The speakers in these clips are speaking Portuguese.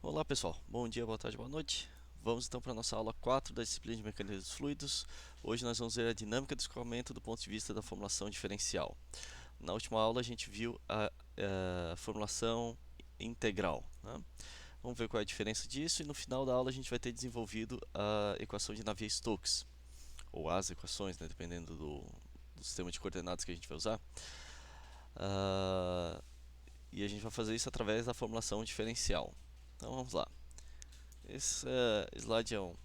Olá pessoal, bom dia, boa tarde, boa noite. Vamos então para a nossa aula 4 da disciplina de Mecânica dos Fluidos. Hoje nós vamos ver a dinâmica do escoamento do ponto de vista da formulação diferencial. Na última aula a gente viu a formulação integral, né? Vamos ver qual é a diferença disso e no final da aula a gente vai ter desenvolvido a equação de Navier-Stokes, ou as equações, né, dependendo do sistema de coordenadas que a gente vai usar. E a gente vai fazer isso através da formulação diferencial. Então vamos lá. Esse slide é o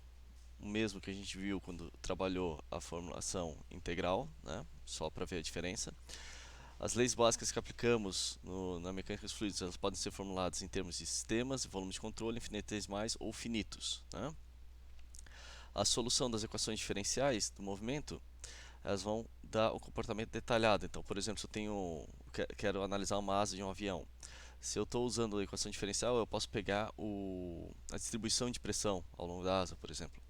mesmo que a gente viu quando trabalhou a formulação integral, né? Só para ver a diferença. As leis básicas que aplicamos na mecânica dos fluidos, elas podem ser formuladas em termos de sistemas, volume de controle, infinitesimais ou finitos, né? A solução das equações diferenciais do movimento, elas vão dar o comportamento detalhado. Então, por exemplo, se eu quero analisar uma asa de um avião, se eu estou usando a equação diferencial, eu posso pegar a distribuição de pressão ao longo da asa, por exemplo.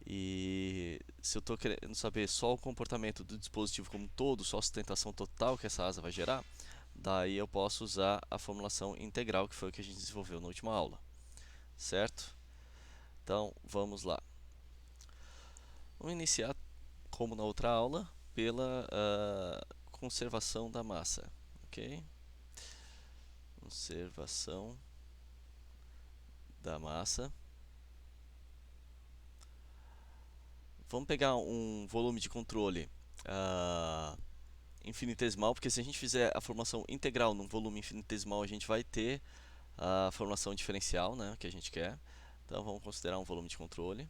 E se eu estou querendo saber só o comportamento do dispositivo como um todo, só a sustentação total que essa asa vai gerar, daí eu posso usar a formulação integral, que foi o que a gente desenvolveu na última aula. Certo? Então, vamos lá. Vamos iniciar, como na outra aula, pela conservação da massa. Ok? Conservação da massa. Vamos pegar um volume de controle infinitesimal, porque se a gente fizer a formulação integral num volume infinitesimal, a gente vai ter a formulação diferencial, né, que a gente quer. Então vamos considerar um volume de controle,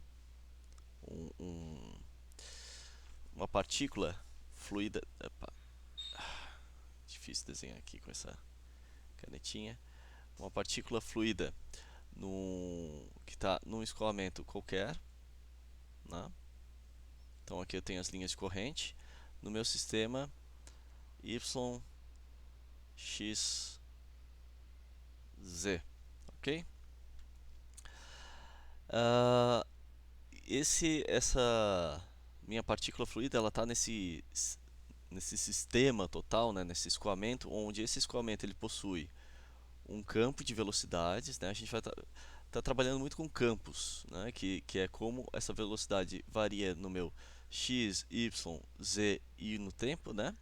uma partícula fluida. Opa, difícil desenhar aqui com essa canetinha. Uma partícula fluida que está num escoamento qualquer, né? Então aqui eu tenho as linhas de corrente. No meu sistema y, x, z, ok? Essa minha partícula fluida, ela está nesse sistema total, né, nesse escoamento, onde esse escoamento ele possui um campo de velocidades, né? A gente vai tá trabalhando muito com campos, né, que é como essa velocidade varia no meu x, y, z e no tempo, né?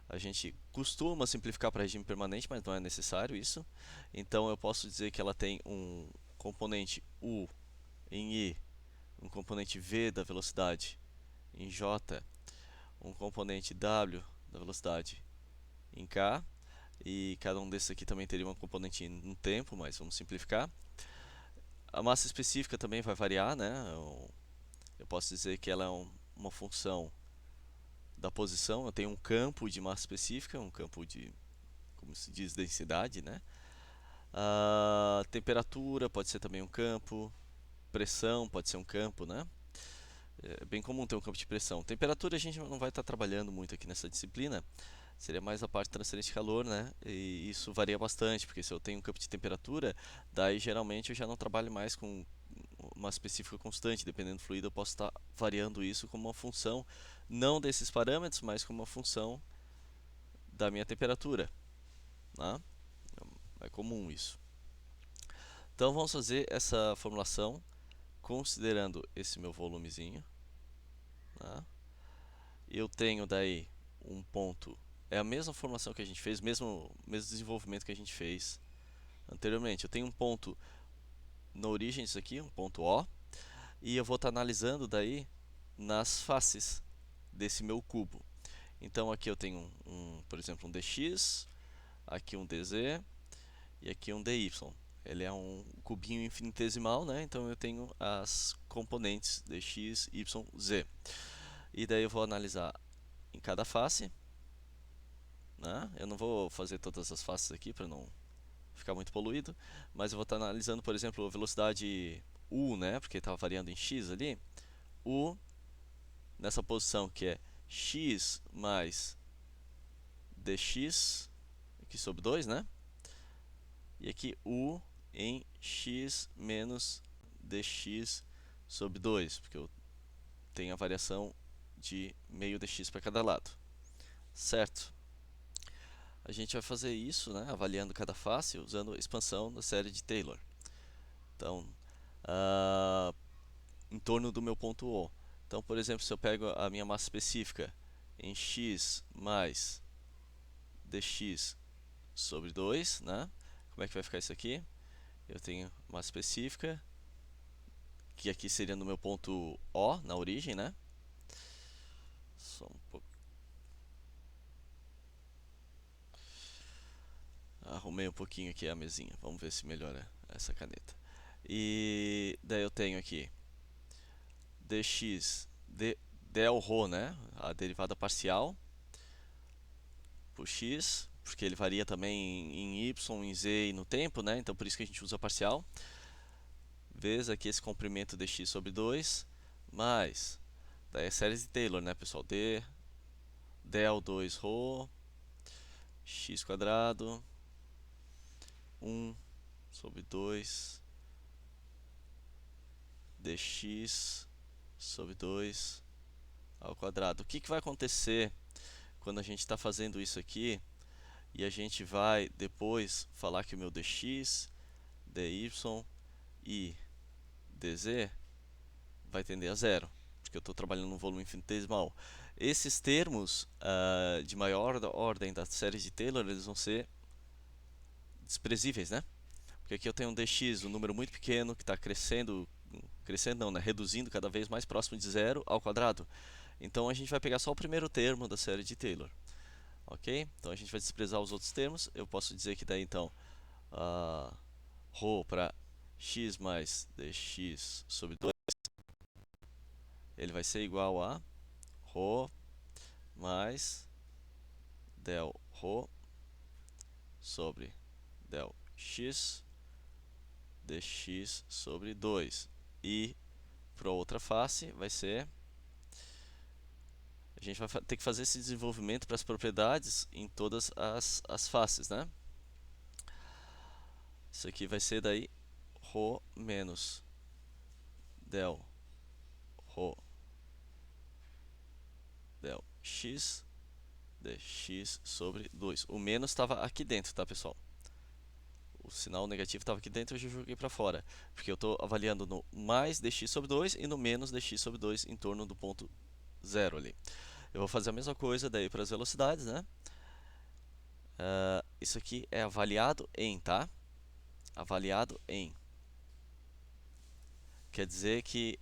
A gente costuma simplificar para regime permanente, mas não é necessário isso. Então eu posso dizer que ela tem um componente u em i, um componente v da velocidade em j, um componente w da velocidade em k, e cada um desses aqui também teria uma componente no tempo, mas vamos simplificar. A massa específica também vai variar, né? Eu posso dizer que ela é uma função da posição. Eu tenho um campo de massa específica, um campo de, como se diz, densidade, né? A temperatura pode ser também um campo, pressão pode ser um campo, né? É bem comum ter um campo de pressão. Temperatura a gente não vai estar trabalhando muito aqui nessa disciplina, seria mais a parte de transferência de calor, né? E isso varia bastante, porque se eu tenho um campo de temperatura, daí geralmente eu já não trabalho mais com uma específica constante, dependendo do fluido eu posso estar variando isso como uma função, não desses parâmetros, mas como uma função da minha temperatura, né? É comum isso. Então vamos fazer essa formulação considerando esse meu volumezinho, né? Eu tenho daí um ponto, é a mesma formulação que a gente fez, mesmo desenvolvimento que a gente fez anteriormente. Eu tenho um ponto na origem disso aqui, um ponto O, e eu vou estar analisando daí nas faces desse meu cubo. Então aqui eu tenho por exemplo, um dx, aqui um dz e aqui um dy. Ele é um cubinho infinitesimal, né? Então eu tenho as componentes dx, y, z. E daí eu vou analisar em cada face, né? Eu não vou fazer todas as faces aqui para não ficar muito poluído, mas eu vou estar analisando, por exemplo, a velocidade u, né? Porque estava variando em x ali. U nessa posição que é x mais dx aqui sobre 2, né? E aqui u em x menos dx sobre 2, porque eu tenho a variação de meio dx para cada lado. Certo? A gente vai fazer isso, né, avaliando cada face usando a expansão da série de Taylor. Então, ah, em torno do meu ponto O. Então, por exemplo, se eu pego a minha massa específica em x mais dx sobre 2, né? Como é que vai ficar isso aqui? Eu tenho massa específica, que aqui seria no meu ponto O, na origem, né? Só um pouco. Arrumei um pouquinho aqui a mesinha. Vamos ver se melhora essa caneta. E daí eu tenho aqui dx, del rho, né? A derivada parcial por x, porque ele varia também em y, em z e no tempo, né? Então por isso que a gente usa parcial. Vezes aqui esse comprimento dx sobre 2, mais, daí é série de Taylor, né, pessoal? Del 2 rho, x quadrado, 1 sobre 2 dx sobre 2 ao quadrado. O que vai acontecer quando a gente está fazendo isso aqui e a gente vai depois falar que o meu dx, dy e dz vai tender a zero, porque eu estou trabalhando num volume infinitesimal. Esses termos de maior ordem da série de Taylor, eles vão ser desprezíveis, né? Porque aqui eu tenho um dx, um número muito pequeno, que está crescendo, crescendo não, né? Reduzindo cada vez mais próximo de zero ao quadrado. Então a gente vai pegar só o primeiro termo da série de Taylor. Ok? Então a gente vai desprezar os outros termos. Eu posso dizer que daí então ρ para x mais dx sobre 2, ele vai ser igual a ρ mais del ρ sobre del x dx sobre 2. E para a outra face vai ser, a gente vai ter que fazer esse desenvolvimento para as propriedades em todas as faces, né? Isso aqui vai ser daí ρ menos del ρ del x dx sobre 2. O menos estava aqui dentro, tá, pessoal? O sinal negativo estava aqui dentro, eu já joguei para fora, porque eu estou avaliando no mais dx sobre 2 e no menos dx sobre 2 em torno do ponto zero ali. Eu vou fazer a mesma coisa daí para as velocidades, né? Isso aqui é avaliado em, tá? Avaliado em. Quer dizer que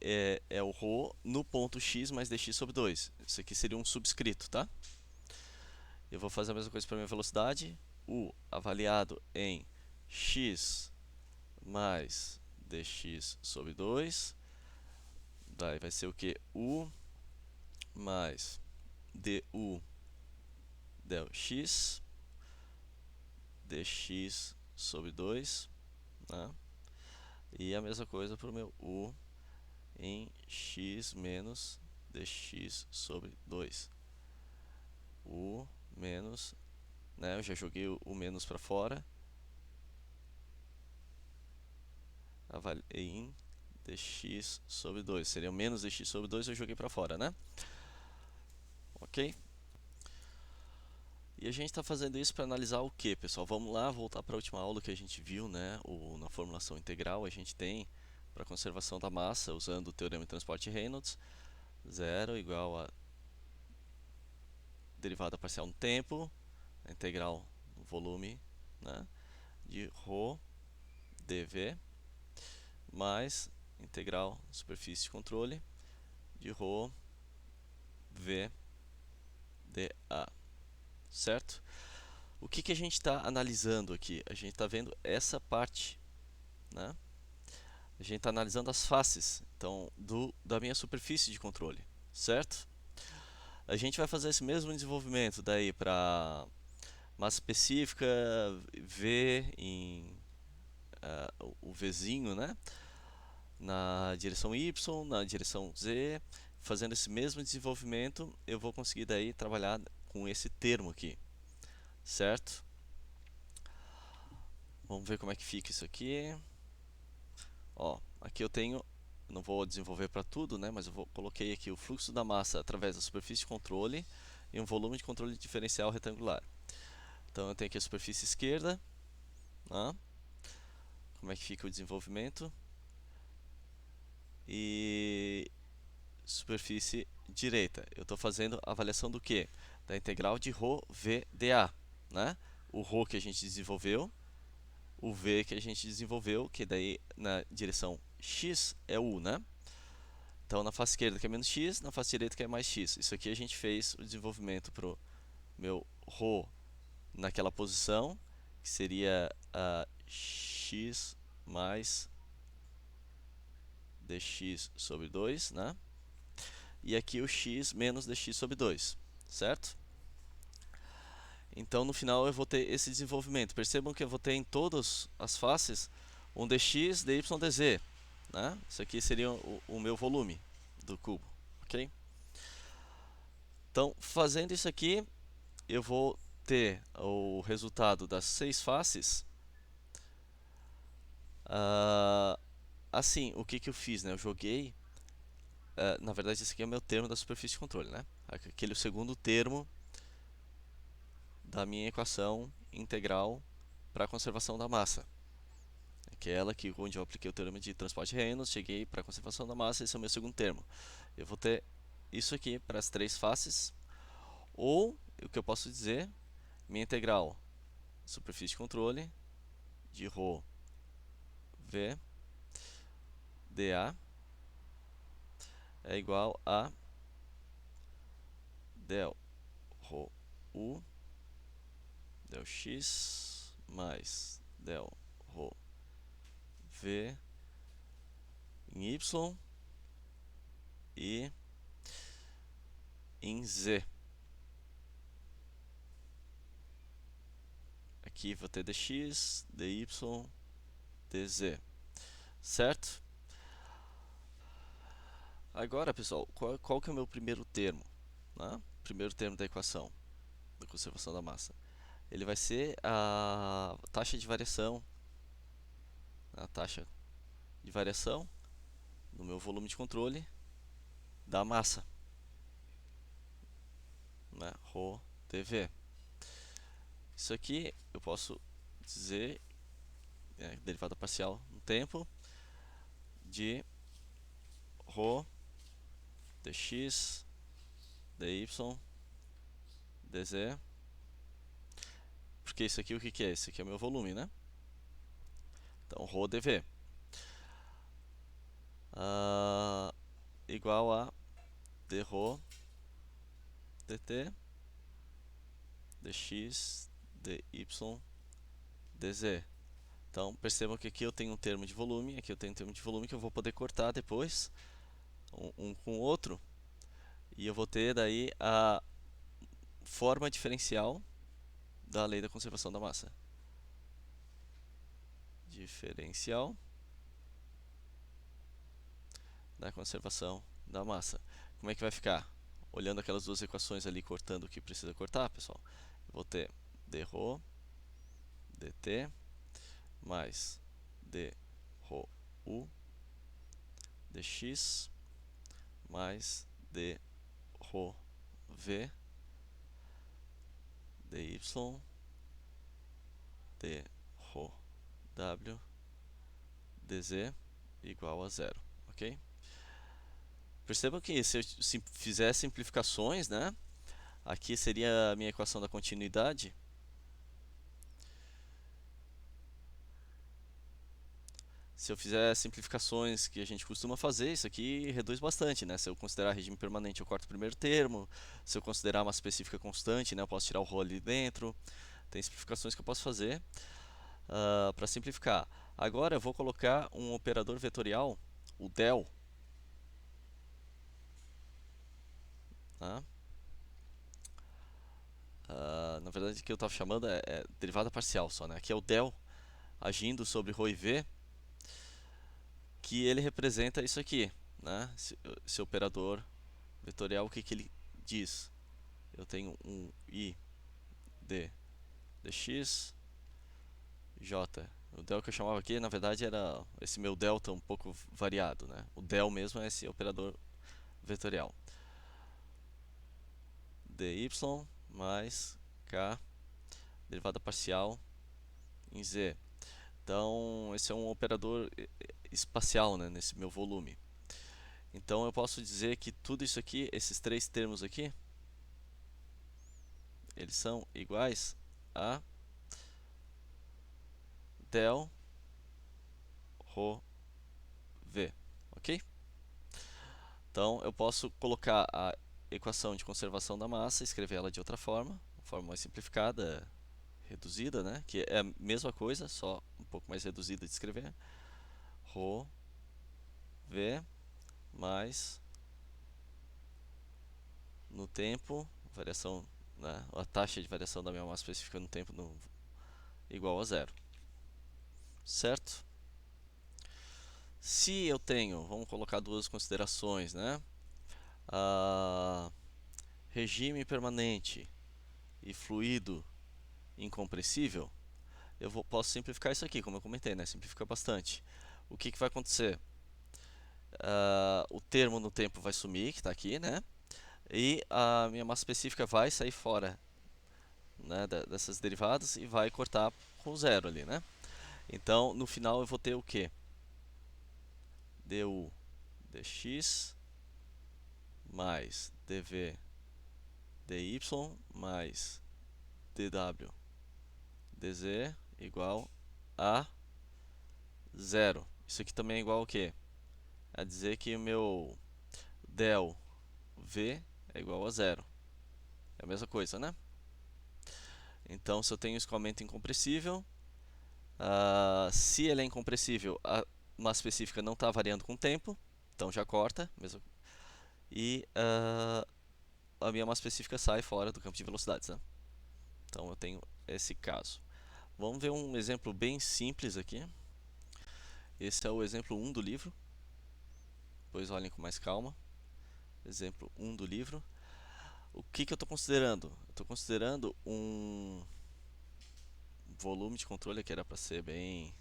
é o ρ no ponto x mais dx sobre 2. Isso aqui seria um subscrito, tá? Eu vou fazer a mesma coisa para a minha velocidade. U avaliado em x mais dx sobre 2. Daí vai ser o que? U mais du del x dx sobre 2, né? E a mesma coisa para o meu u em x menos dx sobre 2. U menos, né? Eu já joguei o menos para fora. Em dx sobre 2. Seria menos dx sobre 2, eu joguei para fora, né? Ok? E a gente está fazendo isso para analisar o que, pessoal? Vamos lá, voltar para a última aula que a gente viu, né? Na formulação integral, a gente tem para conservação da massa, usando o teorema de transporte Reynolds, zero igual a derivada parcial no tempo, a integral no volume, né? De ρ dv, mais integral superfície de controle de ρ v dA, certo? O que a gente está analisando aqui? A gente está vendo essa parte, né? A gente está analisando as faces, então, da minha superfície de controle, certo? A gente vai fazer esse mesmo desenvolvimento daí para massa específica, V em o Vzinho, né? Na direção Y, na direção Z, fazendo esse mesmo desenvolvimento, eu vou conseguir daí trabalhar com esse termo aqui, certo? Vamos ver como é que fica isso aqui. Ó, aqui eu tenho, não vou desenvolver para tudo, né? Mas coloquei aqui o fluxo da massa através da superfície de controle e um volume de controle diferencial retangular. Então eu tenho aqui a superfície esquerda, né? Como é que fica o desenvolvimento? e superfície direita. Eu estou fazendo a avaliação do quê? Da integral de ρ v dA, né? O ρ que a gente desenvolveu, o v que a gente desenvolveu, que daí na direção x é u, né? Então na face esquerda que é menos x, na face direita que é mais x. Isso aqui a gente fez o desenvolvimento para o meu ρ naquela posição, que seria a x mais dx sobre 2, né? E aqui o x menos dx sobre 2, certo? Então no final eu vou ter esse desenvolvimento. Percebam que eu vou ter em todas as faces um dx, dy, dz, né? Isso aqui seria o meu volume do cubo, ok? Então fazendo isso aqui, eu vou ter o resultado das 6 faces. Assim, o que que eu fiz, né? Eu joguei, na verdade esse aqui é o meu termo da superfície de controle, né? Aquele segundo termo da minha equação integral para a conservação da massa. Aquela que, onde eu apliquei o teorema de transporte de Reynolds, cheguei para a conservação da massa, esse é o meu segundo termo. Eu vou ter isso aqui para as 3 faces, ou o que eu posso dizer, minha integral superfície de controle de ρ v dA é igual a del ρ u del x mais del ρ v em y e em z. Aqui vou ter dx, dy, dz, certo? Agora, pessoal, qual que é o meu primeiro termo? Né? Primeiro termo da equação da conservação da massa. Ele vai ser a taxa de variação, a taxa de variação no meu volume de controle da massa, né? Rho dV. Isso aqui eu posso dizer, derivada parcial no tempo, de ρ dx, dy, dz, porque isso aqui o que que é? Esse aqui é o meu volume, né? Então, ρ dV igual a dρ dt dx, dy, dz. Então, percebam que aqui eu tenho um termo de volume, aqui eu tenho um termo de volume que eu vou poder cortar depois, um com o outro, e eu vou ter daí a forma diferencial da lei da conservação da massa. Diferencial da conservação da massa. Como é que vai ficar? Olhando aquelas duas equações ali, cortando o que precisa cortar, pessoal, eu vou ter dρ dt mais dρ u dx mais dρ v dy dρ w dz igual a zero, ok? Percebam que se eu fizer simplificações, né? Aqui seria a minha equação da continuidade. Se eu fizer simplificações que a gente costuma fazer, isso aqui reduz bastante, né? Se eu considerar regime permanente, eu corto o primeiro termo. Se eu considerar uma específica constante, né? Eu posso tirar o ρ ali dentro. Tem simplificações que eu posso fazer para simplificar. Agora eu vou colocar um operador vetorial, o del. Tá? Na verdade, o que eu estava chamando é derivada parcial só, né? Aqui é o del agindo sobre ρ e v, que ele representa isso aqui, né? Esse operador vetorial, o que que ele diz? Eu tenho um i d dx j. O del que eu chamava aqui, na verdade, era esse meu delta um pouco variado, né? O del mesmo é esse operador vetorial. dy mais k derivada parcial em z. Então, esse é um operador espacial, né, nesse meu volume. Então eu posso dizer que tudo isso aqui, esses três termos aqui, eles são iguais a del ρ v, ok? Então eu posso colocar a equação de conservação da massa, escrever ela de outra forma mais simplificada, reduzida, né? Que é a mesma coisa, só um pouco mais reduzida de escrever. Rho v mais no tempo, variação, né? A taxa de variação da minha massa específica no tempo igual a zero, certo? Se eu tenho, vamos colocar duas considerações, né? Regime permanente e fluido incompressível, posso simplificar isso aqui, como eu comentei, né? Simplifica bastante. O que vai acontecer? O termo no tempo vai sumir, que está aqui, né? E a minha massa específica vai sair fora, né, dessas derivadas e vai cortar com zero ali, né? Então, no final eu vou ter o quê? du dx mais dv dy mais dw dz igual a zero. Isso aqui também é igual ao quê? A dizer que o meu del v é igual a zero. É a mesma coisa, né? Então, se eu tenho escoamento incompressível, se ele é incompressível, a massa específica não está variando com o tempo, então já corta, e a minha massa específica sai fora do campo de velocidades, né? Então eu tenho esse caso. Vamos ver um exemplo bem simples aqui. Esse é o exemplo 1 do livro. Depois olhem com mais calma. Exemplo 1 do livro. O que eu estou considerando? Eu estou considerando um volume de controle que era para ser bem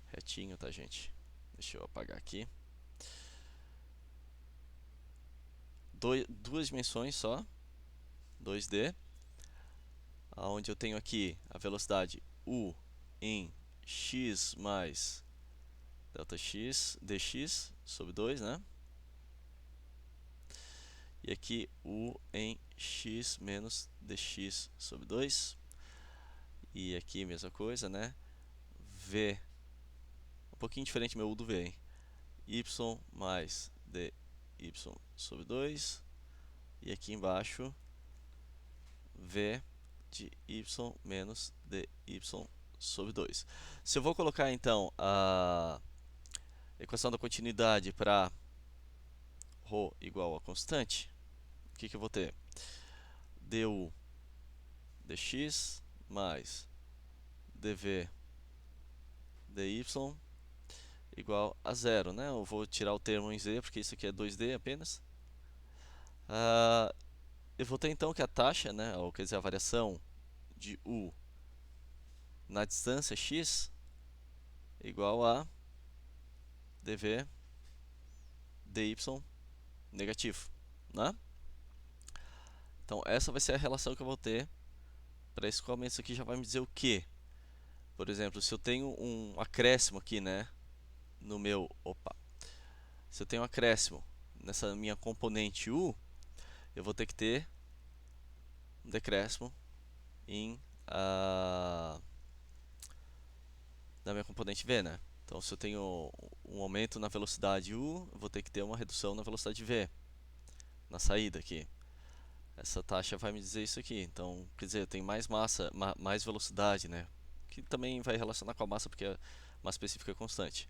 retinho, tá, gente? Deixa eu apagar aqui. Duas dimensões só, 2D, onde eu tenho aqui a velocidade u em x mais delta x dx sobre 2, né? E aqui u em x menos dx sobre 2. E aqui mesma coisa, né? V, um pouquinho diferente meu u do v, hein? Y mais dy sobre 2. E aqui embaixo, v de y menos dy sobre 2. Se eu vou colocar então a equação da continuidade para ρ igual a constante, o que eu vou ter? Du dx mais dv dy igual a zero, né? Eu vou tirar o termo em z, porque isso aqui é 2D apenas. Eu vou ter então que a taxa, né, ou quer dizer, a variação de u na distância x igual a dv dy negativo, né? Então essa vai ser a relação que eu vou ter para esse escoamento. Isso aqui já vai me dizer o quê? Por exemplo, se eu tenho um acréscimo aqui, né, no meu, se eu tenho um acréscimo nessa minha componente u, eu vou ter que ter um decréscimo na minha componente v, né? Então, se eu tenho um aumento na velocidade u, eu vou ter que ter uma redução na velocidade v, na saída aqui. Essa taxa vai me dizer isso aqui. Então, quer dizer, eu tenho mais massa, mais velocidade, né? Que também vai relacionar com a massa, porque a massa específica é constante.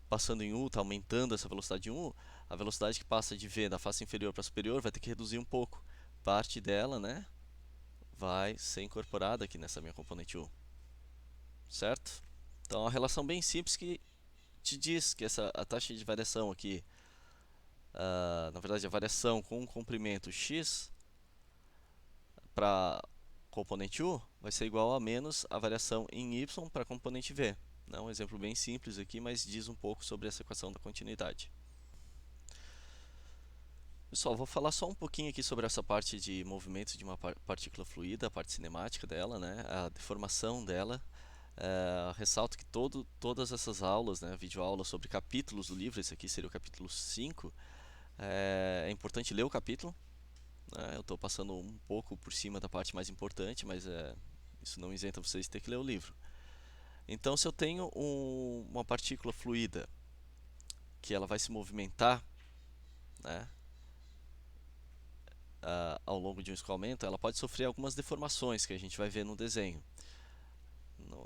Passando em u, está aumentando essa velocidade em u, a velocidade que passa de v da face inferior para superior vai ter que reduzir um pouco. Parte dela, né, vai ser incorporada aqui nessa minha componente u. Certo? Então, é uma relação bem simples que te diz que a taxa de variação aqui, na verdade, a variação com um comprimento x para componente u vai ser igual a menos a variação em y para componente v. É um exemplo bem simples aqui, mas diz um pouco sobre essa equação da continuidade. Pessoal, vou falar só um pouquinho aqui sobre essa parte de movimento de uma partícula fluida, a parte cinemática dela, né? A deformação dela. Ressalto que todas essas aulas, né, videoaulas sobre capítulos do livro, esse aqui seria o capítulo 5, é importante ler o capítulo, né? Eu estou passando um pouco por cima da parte mais importante, mas isso não isenta vocês de ter que ler o livro. Então, se eu tenho uma partícula fluida que ela vai se movimentar, né, ao longo de um escoamento, ela pode sofrer algumas deformações que a gente vai ver no desenho,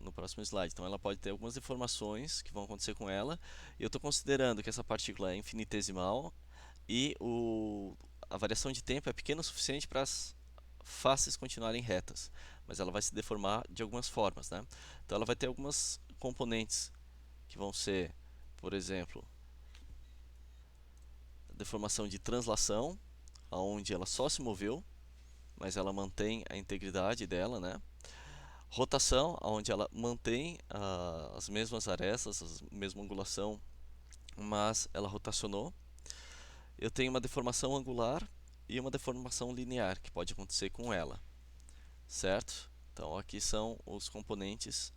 no próximo slide. Então, ela pode ter algumas deformações que vão acontecer com ela. E eu estou considerando que essa partícula é infinitesimal e a variação de tempo é pequena o suficiente para as faces continuarem retas, mas ela vai se deformar de algumas formas, né? Então, ela vai ter algumas componentes que vão ser, por exemplo, deformação de translação, onde ela só se moveu, mas ela mantém a integridade dela, né? Rotação, onde ela mantém as mesmas arestas, a mesma angulação, mas ela rotacionou. Eu tenho uma deformação angular e uma deformação linear que pode acontecer com ela, certo? Então aqui são os componentes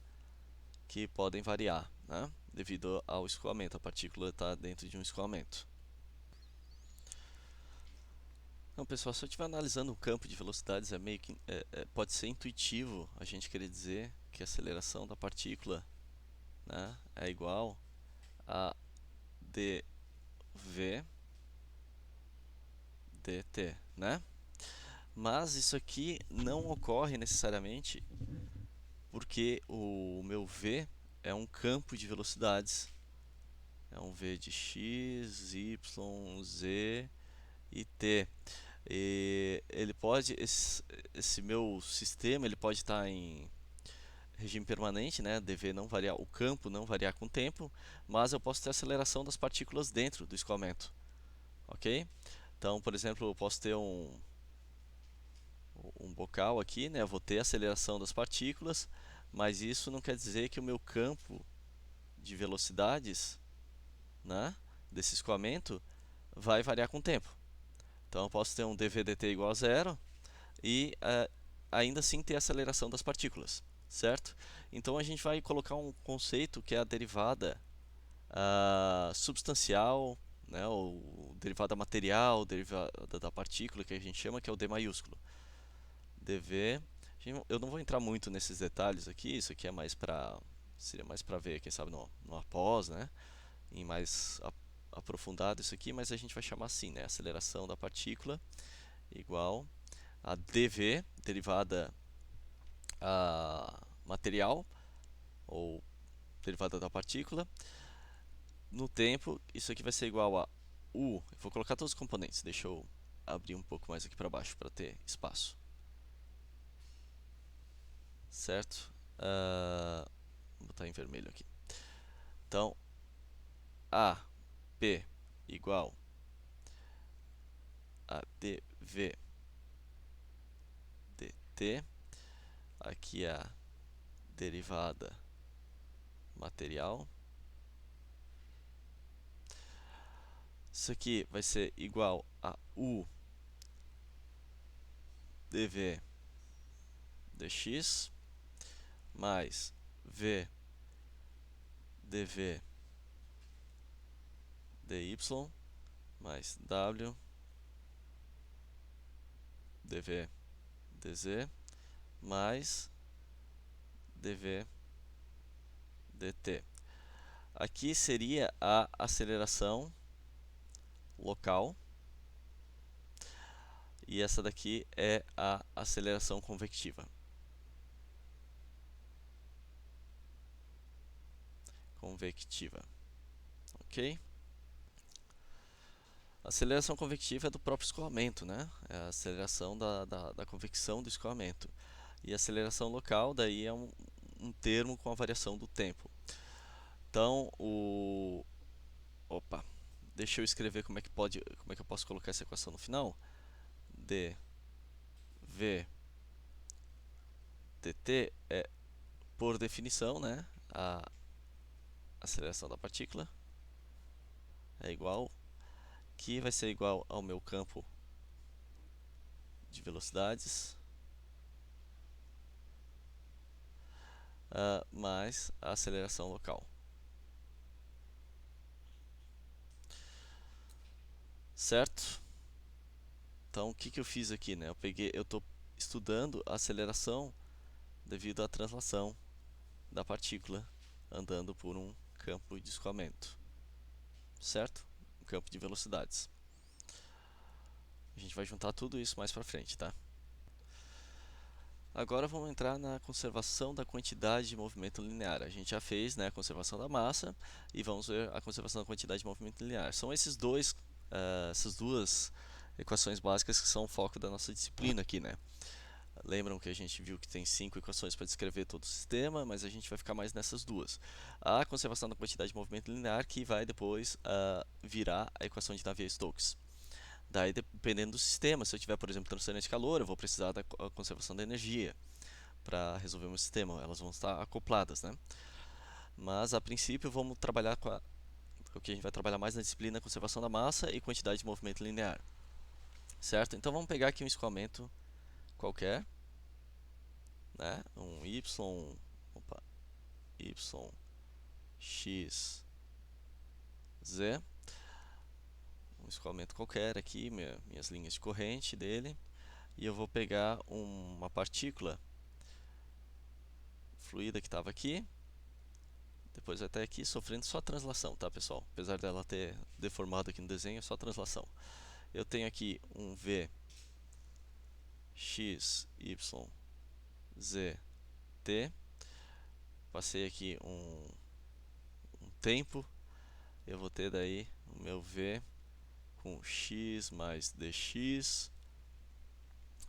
que podem variar, né? Devido ao escoamento, a partícula está dentro de um escoamento. Então, pessoal, se eu estiver analisando o campo de velocidades, pode ser intuitivo a gente querer dizer que a aceleração da partícula, né, é igual a dv dt, né? Mas isso aqui não ocorre necessariamente porque o meu v é um campo de velocidades. É um v de x, y, z e t. E ele pode, esse meu sistema, ele pode estar em regime permanente, né? dv não variar, o campo não variar com o tempo, mas eu posso ter aceleração das partículas dentro do escoamento, ok? Então, por exemplo, eu posso ter um bocal aqui, né? Eu vou ter aceleração das partículas, mas isso não quer dizer que o meu campo de velocidades, né, desse escoamento vai variar com o tempo. Então eu posso ter um dv dt igual a zero e ainda assim ter aceleração das partículas, certo? Então a gente vai colocar um conceito que é a derivada substancial, né, ou derivada material, derivada da partícula, que a gente chama, que é o d maiúsculo. dv, eu não vou entrar muito nesses detalhes aqui, isso aqui é mais seria mais para ver, quem sabe no após, né, em mais aprofundado isso aqui, mas a gente vai chamar assim, né, aceleração da partícula igual a dv, derivada material, ou derivada da partícula, no tempo, isso aqui vai ser igual a u, eu vou colocar todos os componentes, deixa eu abrir um pouco mais aqui para baixo para ter espaço, certo? Vou botar em vermelho aqui. Então, a p igual a dv dt, aqui é a derivada material. Isso aqui vai ser igual a u dv dx mais v dv dy mais w dv dz mais dv dt. Aqui seria a aceleração local e essa daqui é a aceleração convectiva. Ok? A aceleração convectiva é do próprio escoamento, né? É a aceleração da convecção do escoamento. E a aceleração local daí é um termo com a variação do tempo. Então, opa, deixa eu escrever como é que eu posso colocar essa equação no final. dv dt é, por definição, né, a aceleração da partícula é igual, que vai ser igual ao meu campo de velocidades mais a aceleração local. Certo? Então, o que que eu fiz aqui, né? Eu estou estudando a aceleração devido à translação da partícula andando por um campo de escoamento, certo? Um campo de velocidades. A gente vai juntar tudo isso mais para frente, tá? Agora vamos entrar na conservação da quantidade de movimento linear. A gente já fez, né, a conservação da massa e vamos ver a conservação da quantidade de movimento linear. São essas duas equações básicas que são o foco da nossa disciplina aqui, né? Lembram que a gente viu que tem 5 equações para descrever todo o sistema, mas a gente vai ficar mais nessas duas. A conservação da quantidade de movimento linear que vai depois virar a equação de Navier-Stokes. Daí, dependendo do sistema, se eu tiver, por exemplo, transferência de calor, eu vou precisar da conservação da energia para resolver o meu sistema. Elas vão estar acopladas, né? Mas, a princípio, vamos trabalhar o que a gente vai trabalhar mais na disciplina, conservação da massa e quantidade de movimento linear. Certo? Então, vamos pegar aqui um escoamento qualquer, né? Um opa, y, x, z. Um escoamento qualquer aqui, minhas linhas de corrente dele. E eu vou pegar uma partícula fluida que estava aqui, depois até aqui, sofrendo só translação, tá, pessoal? Apesar dela ter deformado aqui no desenho, é só translação. Eu tenho aqui um v x, y, z, t. Passei aqui um tempo. Eu vou ter daí o meu v com x mais dx,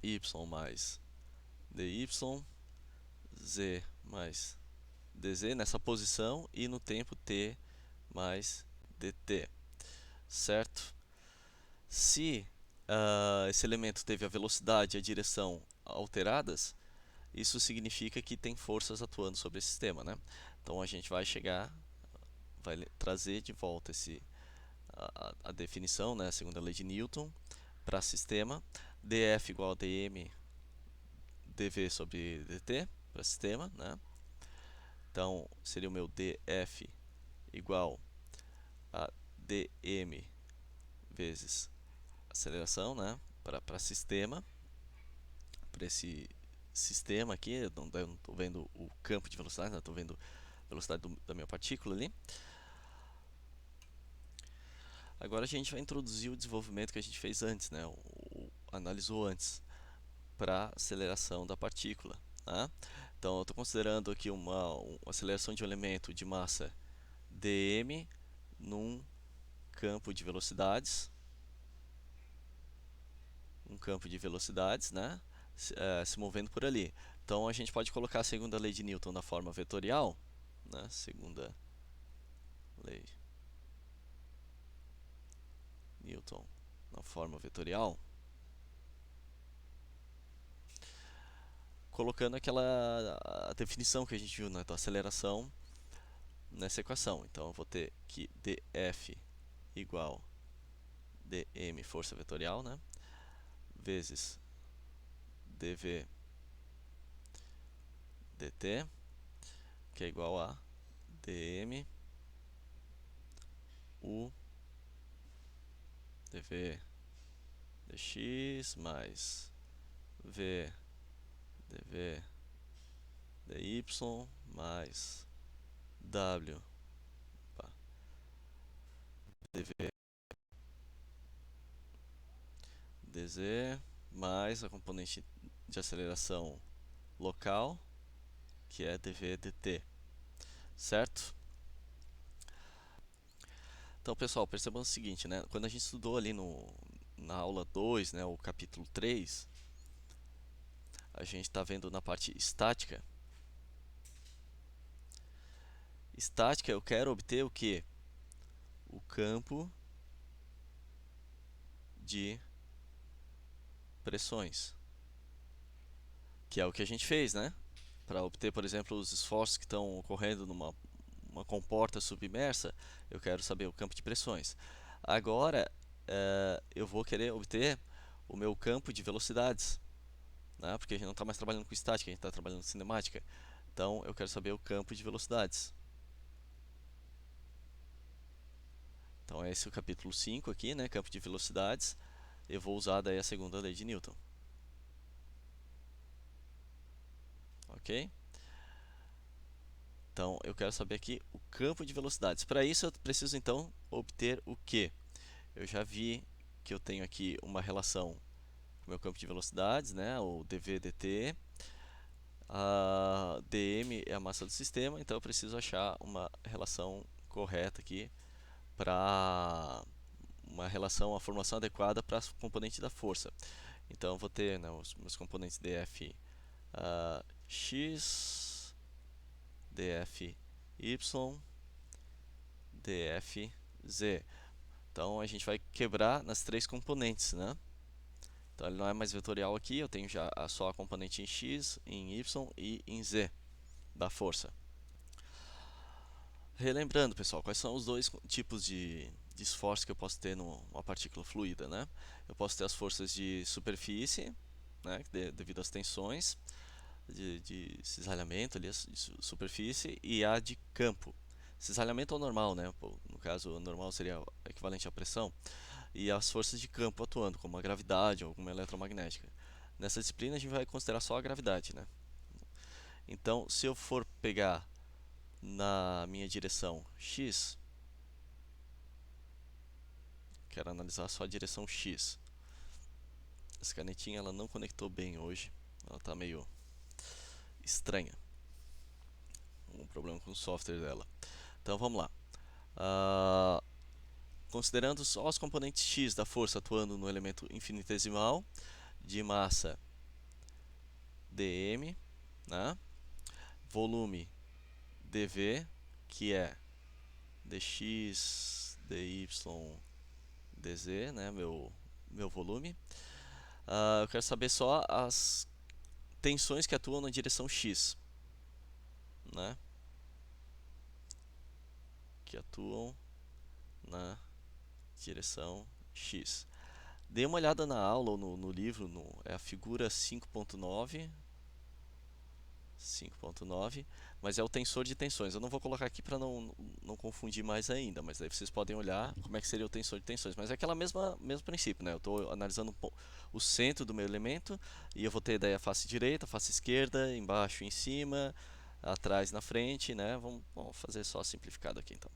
y mais dy, z mais dz nessa posição e no tempo t mais dt, certo? Se esse elemento teve a velocidade e a direção alteradas, isso significa que tem forças atuando sobre esse sistema, né? Então a gente vai trazer de volta a definição, né, a segunda lei de Newton, para sistema, dF igual a dm dv sobre dt para sistema, né? Então seria o meu dF igual a dm vezes aceleração, né, para sistema, para esse sistema aqui. Eu não estou vendo o campo de velocidade, né, estou vendo a velocidade da minha partícula ali. Agora a gente vai introduzir o desenvolvimento que a gente fez antes, né, analisou antes, para aceleração da partícula, tá? Então eu estou considerando aqui uma aceleração de um elemento de massa dm num campo de velocidades, né? Se movendo por ali. Então a gente pode colocar a segunda lei de Newton na forma vetorial, né? Segunda lei Newton na forma vetorial, colocando a definição que a gente viu, né, da aceleração nessa equação. Então eu vou ter que dF igual dm força vetorial, né, vezes dv dt, que é igual a dm u dv dx mais v dv dy mais w dv dz mais a componente de aceleração local, que é dv dt, certo? Então, pessoal, percebam o seguinte, né? Quando a gente estudou ali na aula 2, né, o capítulo 3, a gente está vendo na parte estática. Estática, eu quero obter o quê? O campo de pressões, que é o que a gente fez, né? Para obter, por exemplo, os esforços que estão ocorrendo numa uma comporta submersa, eu quero saber o campo de pressões. Agora, eu vou querer obter o meu campo de velocidades, né? Porque a gente não está mais trabalhando com estática, a gente está trabalhando com cinemática. Então eu quero saber o campo de velocidades. Então esse é o capítulo 5 aqui, né? Campo de velocidades. Eu vou usar daí a segunda lei de Newton. Ok? Então eu quero saber aqui o campo de velocidades. Para isso eu preciso então obter o quê? Eu já vi que eu tenho aqui uma relação com o meu campo de velocidades, né? O dv dt. A dm é a massa do sistema, então eu preciso achar uma relação correta aqui para a formação adequada para a componente da força. Então eu vou ter, né, os meus componentes df x, df y, df z. Então a gente vai quebrar nas três componentes, né? Então ele não é mais vetorial aqui, eu tenho já só a componente em x, em y e em z da força. Relembrando, pessoal, quais são os dois tipos de esforço que eu posso ter numa partícula fluida, né? Eu posso ter as forças de superfície, né, devido às tensões de cisalhamento ali, de superfície, e a de campo. Cisalhamento é o normal, né? No caso, o normal seria equivalente à pressão, e as forças de campo atuando, como a gravidade ou alguma eletromagnética. Nessa disciplina a gente vai considerar só a gravidade, né? Então, se eu for pegar na minha direção x, quero analisar só a direção x. Essa canetinha ela não conectou bem hoje, ela está meio estranha, um problema com o software dela. Então vamos lá. Considerando só os componentes x da força atuando no elemento infinitesimal de massa dm, né? Volume dv, que é dx, dy, dz, né? Meu volume. Eu quero saber só as tensões que atuam na direção x, né? Que atuam na direção x. Dê uma olhada na aula ou no livro, é a figura 5.9, mas é o tensor de tensões. Eu não vou colocar aqui para não confundir mais ainda, mas aí vocês podem olhar como é que seria o tensor de tensões. Mas é aquela mesmo princípio, né? Eu estou analisando o centro do meu elemento e eu vou ter daí a face direita, a face esquerda, embaixo e em cima, atrás e na frente, né? Vamos fazer só simplificado aqui então.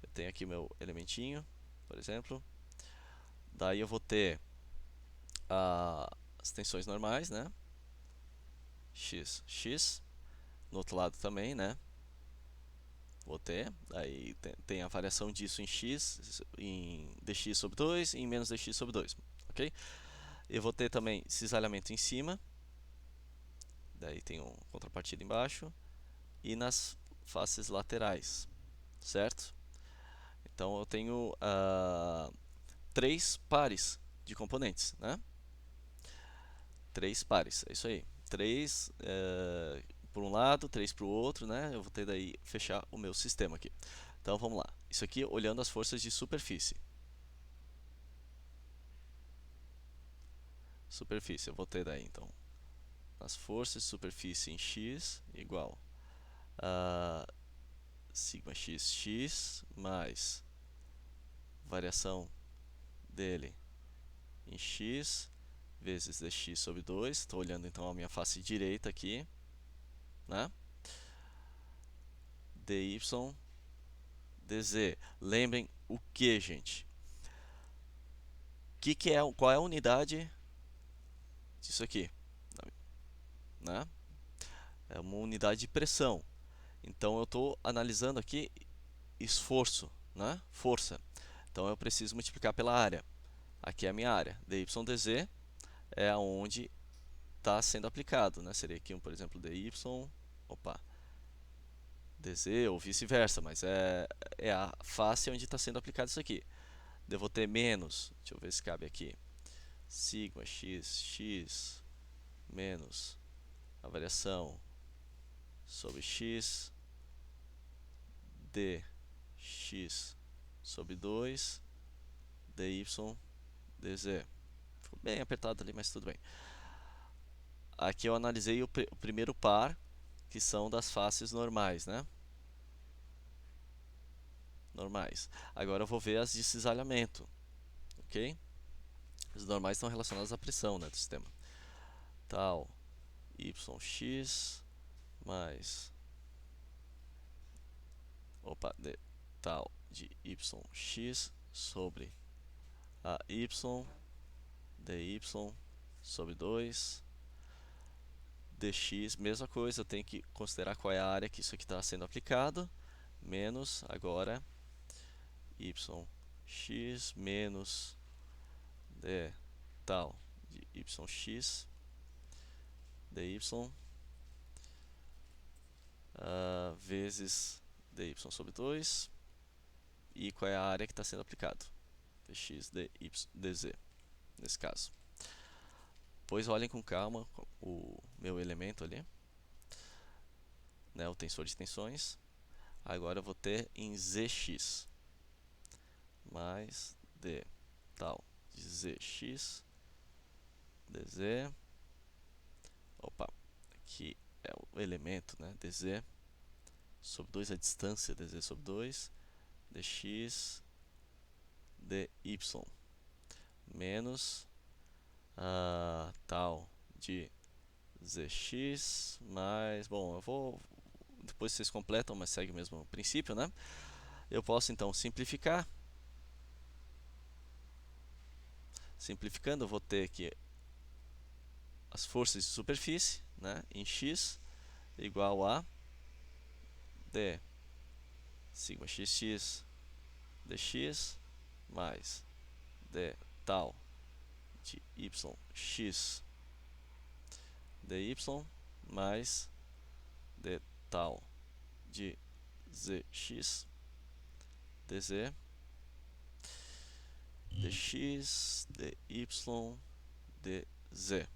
Eu tenho aqui meu elementinho, por exemplo. Daí eu vou ter as tensões normais, né? X. No outro lado também, né? Vou ter. Aí tem a variação disso em x, em dx sobre 2 e em menos dx sobre 2. Ok? Eu vou ter também cisalhamento em cima. Daí tem um contrapartida embaixo. E nas faces laterais. Certo? Então eu tenho três pares de componentes, né? Três pares, é isso aí. Três por um lado, três para o outro, né? Eu vou ter daí fechar o meu sistema aqui. Então vamos lá. Isso aqui olhando as forças de superfície. Superfície, eu vou ter daí então as forças de superfície em x igual a sigma xx mais variação dele em x vezes dx sobre 2. Estou olhando então a minha face direita aqui, né? dy dz. Lembrem o que, gente? Qual é a unidade disso aqui? Né? É uma unidade de pressão. Então eu estou analisando aqui esforço, né? Força. Então eu preciso multiplicar pela área. Aqui é a minha área. dy dz é onde está sendo aplicado, né? Seria aqui, por exemplo, dy, dz ou vice-versa, mas é a face onde está sendo aplicado isso aqui. Eu vou ter menos, deixa eu ver se cabe aqui, sigma x menos a variação sobre x dx sobre 2 dy dz. Ficou bem apertado ali, mas tudo bem. Aqui eu analisei o primeiro par, que são das faces normais, né? Normais. Agora eu vou ver as de cisalhamento, ok? As normais estão relacionadas à pressão, né, do sistema. Tal yx mais de tal de yx sobre a y dy sobre 2 dx, mesma coisa, eu tenho que considerar qual é a área que isso aqui está sendo aplicado, menos agora yx menos d tal de yx dy vezes dy sobre 2 e qual é a área que está sendo aplicado, dx dz nesse caso. Pois olhem com calma o meu elemento ali, né, o tensor de tensões. Agora eu vou ter em zx mais d tal de zx dz, aqui é o elemento, né, dz sobre 2, a distância dz sobre 2, dx dy menos tal de zx mais, bom, eu vou, depois vocês completam, mas segue o mesmo princípio, né? Eu posso então simplificar. Simplificando, eu vou ter aqui as forças de superfície, né, em x igual a d sigma xx dx mais d tal de yx dy mais d tal de zx dz dx dy dz,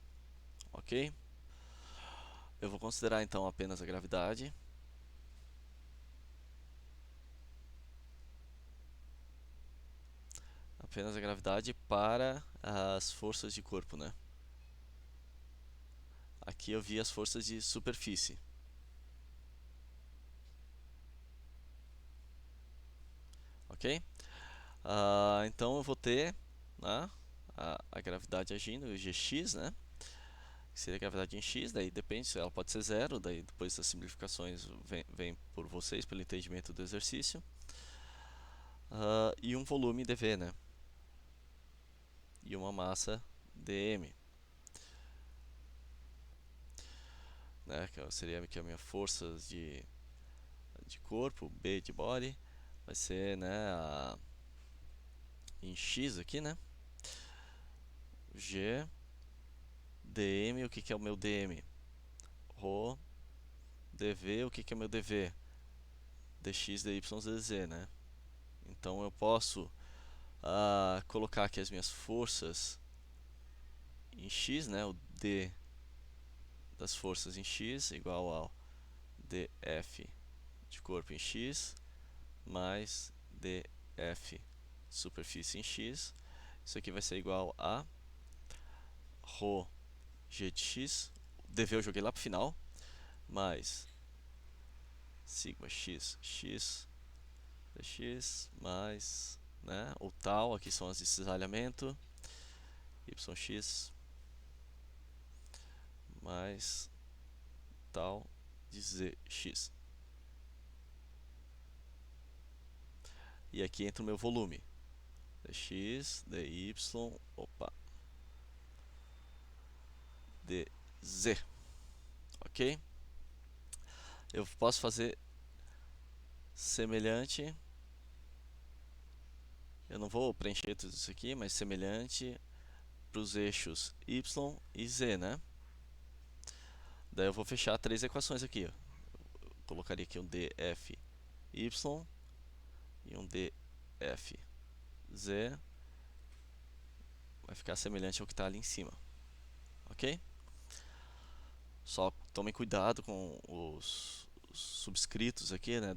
ok? Eu vou considerar então apenas a gravidade. Apenas a gravidade para as forças de corpo, né? Aqui eu vi as forças de superfície. Ok? Então eu vou ter, né, a gravidade agindo, o Gx, né? Que seria a gravidade em x, daí depende, ela pode ser zero, daí depois das simplificações vem por vocês, pelo entendimento do exercício. E um volume dV, né? E uma massa dm, né? Que seria aqui a minha força de corpo, B de body, vai ser, né, em x aqui, né? G dm, o que que é o meu dm? Rho dv, o que que é o meu dv? Dx dy dz, né? Então eu posso colocar aqui as minhas forças em x, né? O d das forças em x igual ao df de corpo em x mais df superfície em x. Isso aqui vai ser igual a ρ g de x, dv eu joguei lá para o final, mais sigma x dx mais, né, o tal, aqui são as de cisalhamento, yx mais tal de zx. E aqui entra o meu volume, dx, dy, dz, ok? Eu posso fazer semelhante, eu não vou preencher tudo isso aqui, mas semelhante para os eixos y e z, né? Daí eu vou fechar três equações aqui. Eu colocaria aqui um df y e um df z. Vai ficar semelhante ao que está ali em cima, ok? Só tomem cuidado com os subscritos aqui, né,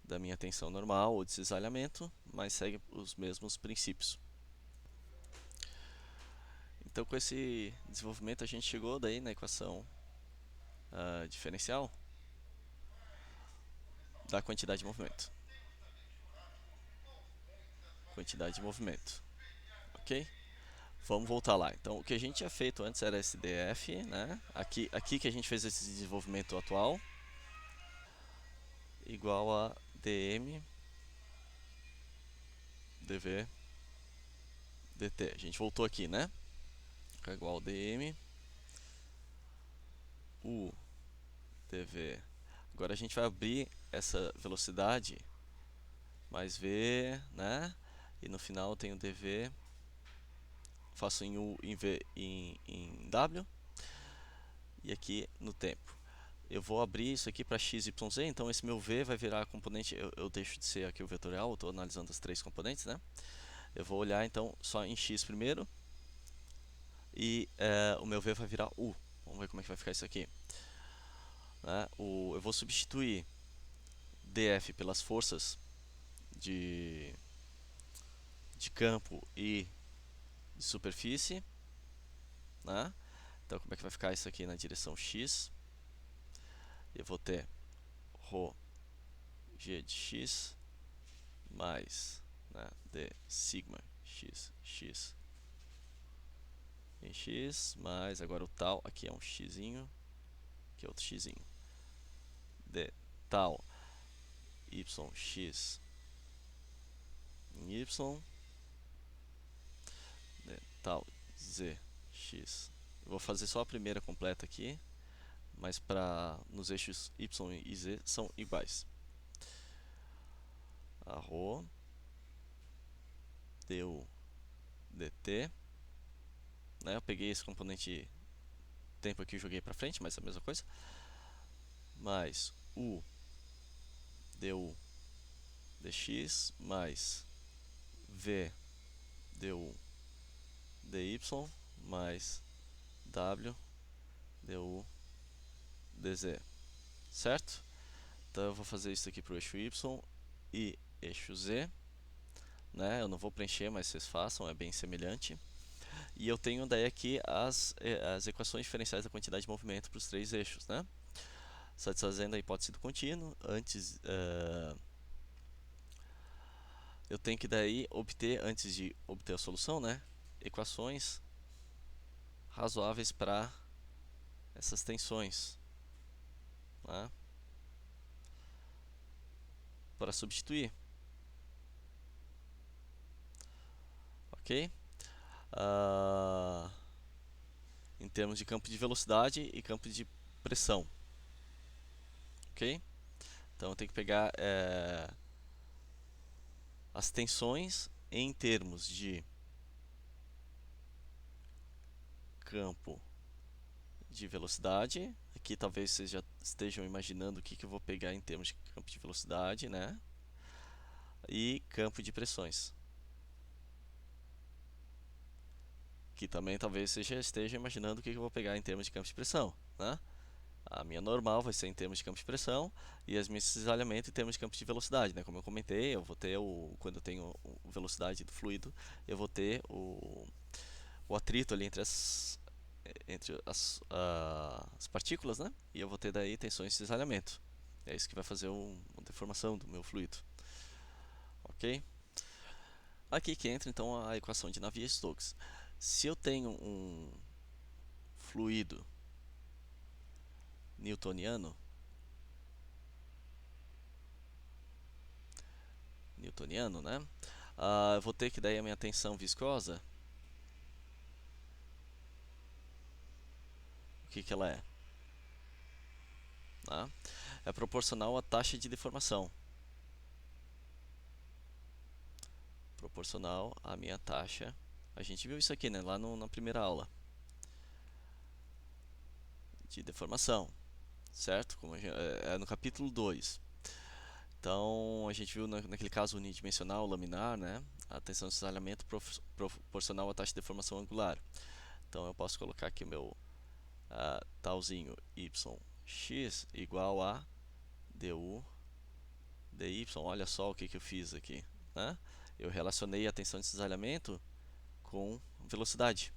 da minha tensão normal ou de cisalhamento, mas segue os mesmos princípios. Então com esse desenvolvimento a gente chegou daí na equação diferencial da quantidade de movimento. Quantidade de movimento, ok? Vamos voltar lá. Então, o que a gente tinha feito antes era esse df, né? Aqui que a gente fez esse desenvolvimento atual, igual a dm dv dt. A gente voltou aqui, né? É igual a dm u dv. Agora a gente vai abrir essa velocidade mais v, né? E no final tem o dv, faço em u, em v, em w, e aqui no tempo. Eu vou abrir isso aqui para x, y, z, então esse meu v vai virar componente, eu deixo de ser aqui o vetorial, eu estou analisando as três componentes, né? Eu vou olhar então só em x primeiro, e o meu v vai virar u. Vamos ver como é que vai ficar isso aqui. Né? Eu vou substituir df pelas forças de campo e de superfície, né? Então como é que vai ficar isso aqui na direção x? Eu vou ter ρ g de x mais, né, d sigma x em x, mais agora o tal, aqui é um xzinho, aqui é outro xzinho, d tal yx em y, d tal zx. Eu vou fazer só a primeira completa aqui, mas nos eixos y e z são iguais. Arro du dt, né? Eu peguei esse componente tempo aqui e joguei para frente, mas é a mesma coisa. Mais u du dx mais v du dy mais w du dz, certo? Então eu vou fazer isso aqui para o eixo y e eixo z, né? Eu não vou preencher, mas vocês façam, é bem semelhante. E eu tenho daí aqui as equações diferenciais da quantidade de movimento para os três eixos, né? Satisfazendo a hipótese do contínuo, antes eu tenho que daí obter, antes de obter a solução, né, equações razoáveis para essas tensões, né, para substituir, ok? Em termos de campo de velocidade e campo de pressão, ok? Então eu tenho que pegar as tensões em termos de campo de velocidade. Aqui talvez vocês já estejam imaginando o que eu vou pegar em termos de campo de velocidade, né? E campo de pressões, que também talvez você já esteja imaginando o que eu vou pegar em termos de campo de pressão, né? A minha normal vai ser em termos de campo de pressão e as minhas cisalhamento em termos de campo de velocidade, né? Como eu comentei, eu vou ter quando eu tenho velocidade do fluido, eu vou ter o atrito ali entre as partículas, né? E eu vou ter daí tensões de cisalhamento. É isso que vai fazer uma deformação do meu fluido, ok? Aqui que entra então a equação de Navier-Stokes. Se eu tenho um fluido newtoniano, né? Eu vou ter que daí a minha tensão viscosa, o que ela é? Tá? É proporcional à taxa de deformação. Proporcional à minha taxa. A gente viu isso aqui, né? Lá na primeira aula. De deformação, certo? É no capítulo 2. Então, a gente viu naquele caso unidimensional, laminar, né? A tensão de cisalhamento proporcional à taxa de deformação angular. Então, eu posso colocar aqui o meu talzinho yx igual a du dy. Olha só o que eu fiz aqui, né? Eu relacionei a tensão de cisalhamento com velocidade.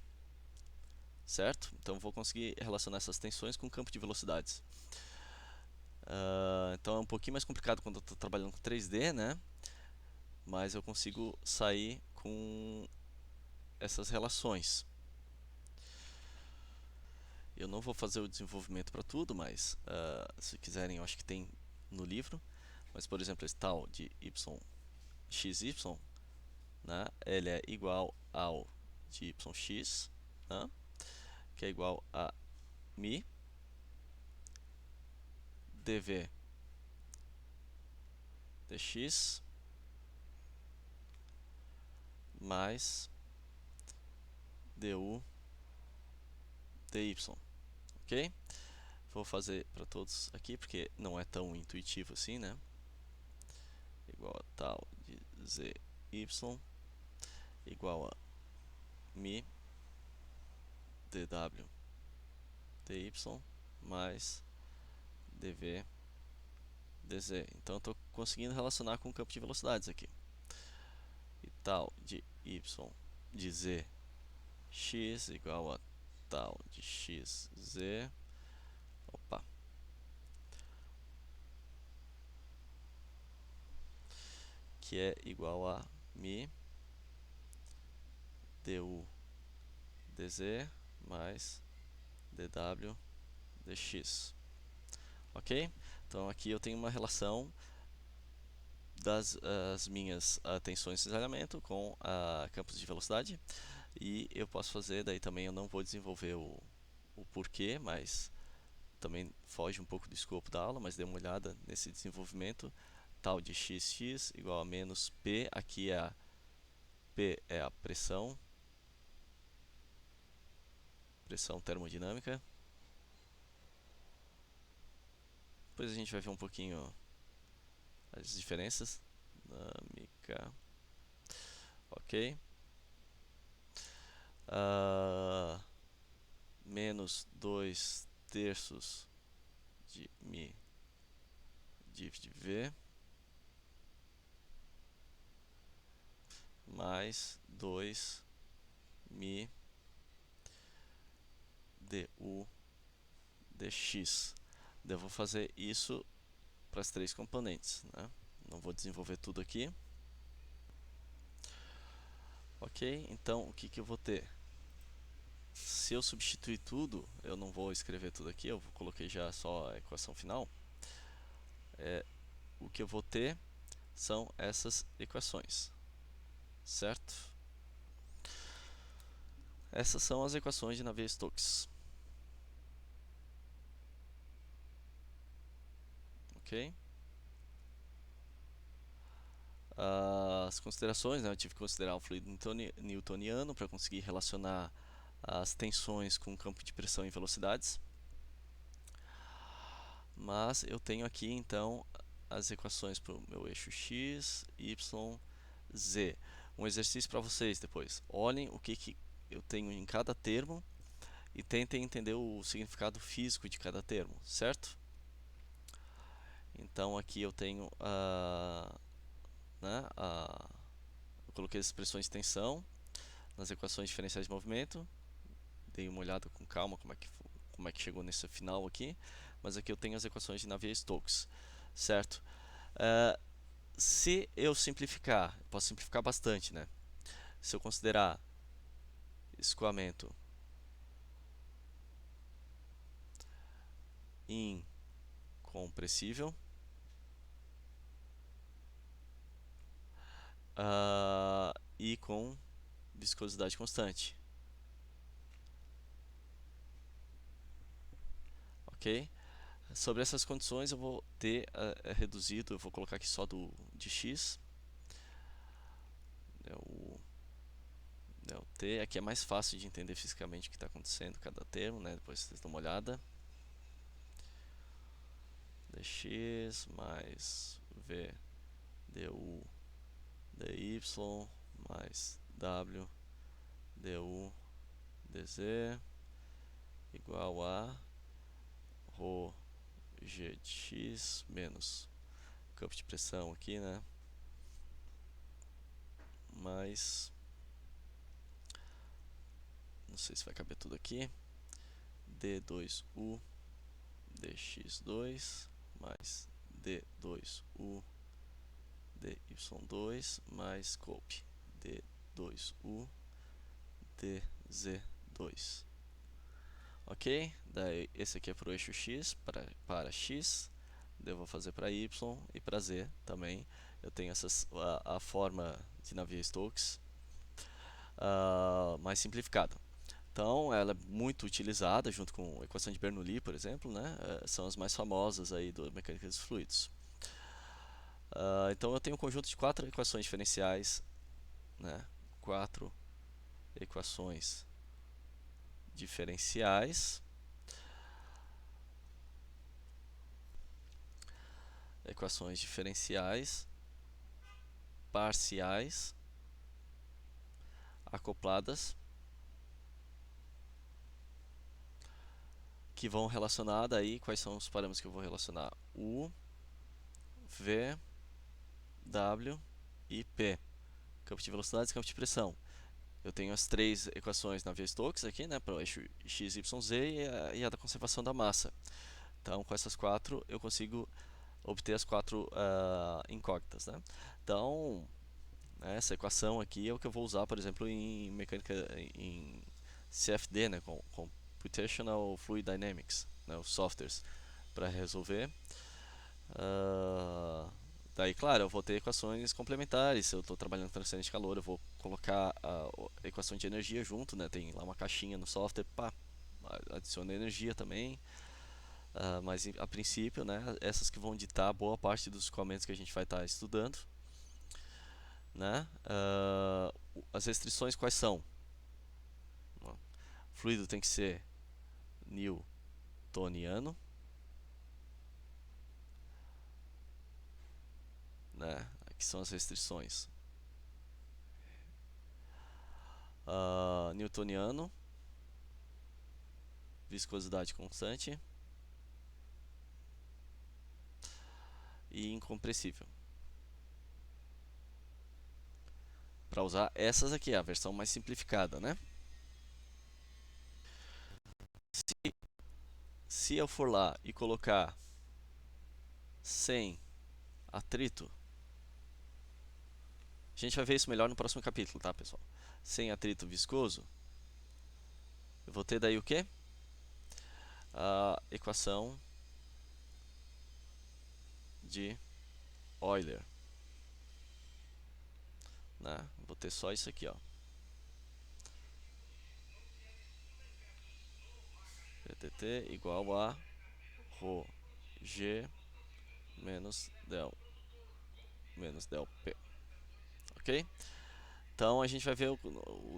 certo? Então vou conseguir relacionar essas tensões com o campo de velocidades. Então é um pouquinho mais complicado quando eu estou trabalhando com 3D, né? Mas eu consigo sair com essas relações. Eu não vou fazer o desenvolvimento para tudo, mas se quiserem, eu acho que tem no livro. Mas, por exemplo, esse tal de xy, né, ele é igual ao de yx, né, que é igual a mi dv dx mais du dy, ok? Vou fazer para todos aqui porque não é tão intuitivo assim, né? Igual a tal de zy igual a mi dw dy mais dv dz. Então eu estou conseguindo relacionar com o campo de velocidades aqui. E tal de y de z x igual a tal de xz, opa, que é igual a mi du dz mais dw dx. Ok? Então aqui eu tenho uma relação das minhas tensões de cisalhamento com campos de velocidade, e eu posso fazer, daí também eu não vou desenvolver o porquê, mas também foge um pouco do escopo da aula, mas dê uma olhada nesse desenvolvimento, tal de xx igual a menos P, aqui P é a pressão termodinâmica. Depois a gente vai ver um pouquinho as diferenças. Dinâmica, ok. Menos 2 terços de mi div de v mais 2 mi du dx. Devo fazer isso para as três componentes, né? Não vou desenvolver tudo aqui. Ok, então o que eu vou ter? Se eu substituir tudo, eu não vou escrever tudo aqui, eu coloquei já só a equação final. O que eu vou ter são essas equações, certo? Essas são as equações de Navier-Stokes. Ok? As considerações, né, eu tive que considerar o fluido newtoniano para conseguir relacionar as tensões com o campo de pressão e velocidades. Mas eu tenho aqui então as equações para o meu eixo x, y, z. Um exercício para vocês depois. Olhem o que eu tenho em cada termo e tentem entender o significado físico de cada termo, certo? Então aqui eu tenho né, eu coloquei as expressões de tensão nas equações diferenciais de movimento. Dei uma olhada com calma como é que chegou nesse final aqui. Mas aqui eu tenho as equações de Navier-Stokes, certo? Se eu simplificar, posso simplificar bastante, né? Se eu considerar escoamento incompressível, e com viscosidade constante, ok? Sobre essas condições eu vou ter reduzido, eu vou colocar aqui só de x, o t, aqui é mais fácil de entender fisicamente o que está acontecendo cada termo, né? Depois vocês dão uma olhada. Dx mais v du dy mais w du dz igual a ρ g de x menos campo de pressão aqui, né? Mais não sei se vai caber tudo aqui, d2u dx2 mais d2u dy2 mais cope d2u dz2. Ok? Daí esse aqui é para o eixo x, para x, daí eu vou fazer para y e para z também. Eu tenho a forma de Navier-Stokes mais simplificada. Então, ela é muito utilizada junto com a equação de Bernoulli, por exemplo, né? São as mais famosas aí da mecânica dos fluidos. Então, eu tenho um conjunto de 4 equações diferenciais, né? 4 equações diferenciais. Equações diferenciais parciais acopladas que vão relacionar daí, quais são os parâmetros que eu vou relacionar? U, V, W e P. Campo de velocidade e campo de pressão. Eu tenho as 3 equações Navier-Stokes aqui, né, para o eixo x, y, z e a da conservação da massa. Então, com essas 4, eu consigo obter as 4 incógnitas, né? Então, essa equação aqui é o que eu vou usar, por exemplo, em mecânica, em CFD, né, Computational Fluid Dynamics, né, os softwares, para resolver. Daí, claro, eu vou ter equações complementares. Se eu estou trabalhando com transferência de calor, eu vou colocar a equação de energia junto, né? Tem lá uma caixinha no software, pá, adiciona energia também. Mas a princípio, né, essas que vão ditar boa parte dos escoamentos que a gente vai estar estudando, né? As restrições quais são? O fluido tem que ser newtoniano, né? Aqui são as restrições. Newtoniano, viscosidade constante e incompressível. Para usar essas aqui, a versão mais simplificada, né? Se eu for lá e colocar sem atrito, a gente vai ver isso melhor no próximo capítulo, tá, pessoal? Sem atrito viscoso, eu vou ter daí o quê? A equação de Euler, né? Vou ter só isso aqui, ó. PTT igual a ρ g menos del P. Ok? Então a gente vai ver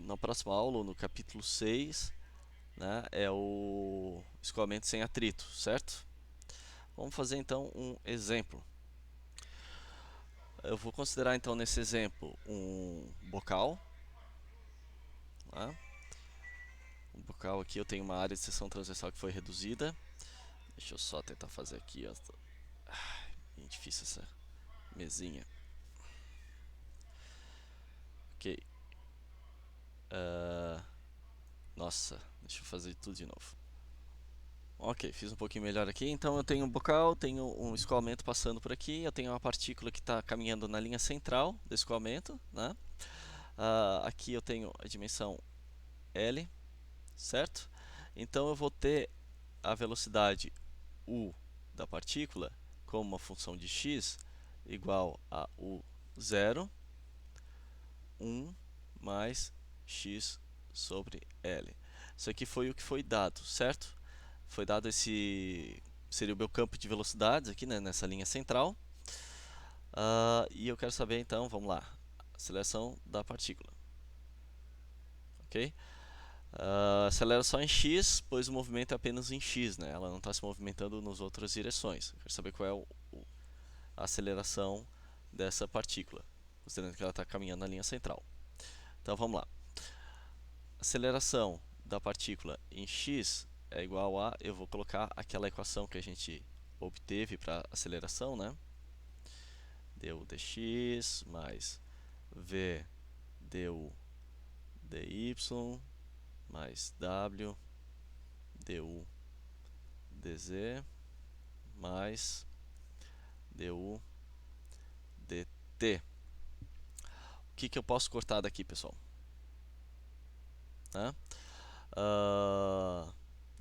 na próxima aula, no capítulo 6, né, é o escoamento sem atrito, certo? Vamos fazer então um exemplo. Eu vou considerar então nesse exemplo um bocal. Tá? Um bocal aqui eu tenho uma área de seção transversal que foi reduzida. Deixa eu só tentar fazer aqui. Ó. Bem difícil essa mesinha. Ok. Nossa, deixa eu fazer tudo de novo. Ok, fiz um pouquinho melhor aqui. Então eu tenho um bocal, tenho um escoamento passando por aqui, eu tenho uma partícula que está caminhando na linha central do escoamento, né? Aqui eu tenho a dimensão L, certo? Então eu vou ter a velocidade u da partícula como uma função de x igual a u0, 1 mais x sobre L. Isso aqui foi o que foi dado, certo? Foi dado esse, seria o meu campo de velocidades aqui, né, nessa linha central. E eu quero saber então, vamos lá, aceleração da partícula. Ok? Acelera só em x, pois o movimento é apenas em x, né? Ela não está se movimentando nas outras direções. Eu quero saber qual é a aceleração dessa partícula, considerando que ela está caminhando na linha central. Então vamos lá. Aceleração da partícula em x é igual a, eu vou colocar aquela equação que a gente obteve para aceleração, né? Du dx mais v du dy mais w du dz mais du dt. O que eu posso cortar daqui, pessoal? Né?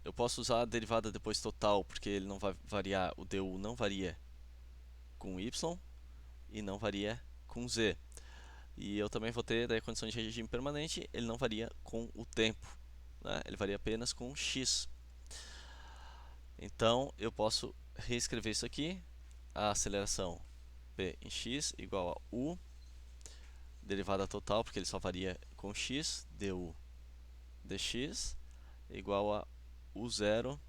Eu posso usar a derivada depois total, porque ele não vai variar, o du não varia com y e não varia com z. E eu também vou ter daí a condição de regime permanente, ele não varia com o tempo, né? Ele varia apenas com x. Então eu posso reescrever isso aqui, a aceleração p em x igual a u, derivada total, porque ele só varia com x, du dx, igual a u0,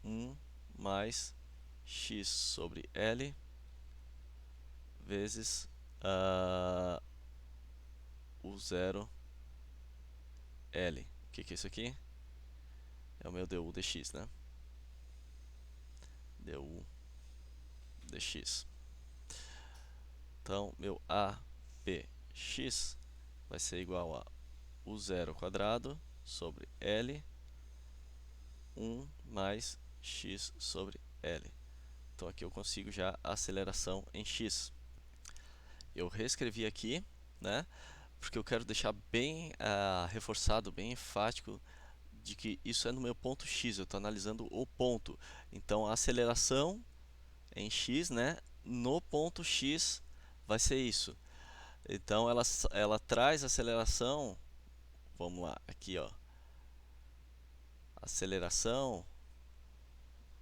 1 mais x sobre L vezes u0 L. O que é isso aqui? É o meu du dx, né? Du dx. Então, meu apx vai ser igual a u0 quadrado sobre L 1 mais x sobre L. Então aqui eu consigo já a aceleração em x. Eu reescrevi aqui, né? Porque eu quero deixar bem reforçado, bem enfático de que isso é no meu ponto x, eu estou analisando o ponto. Então a aceleração em x, né, no ponto x vai ser isso. Então ela traz aceleração, vamos lá, aqui ó, aceleração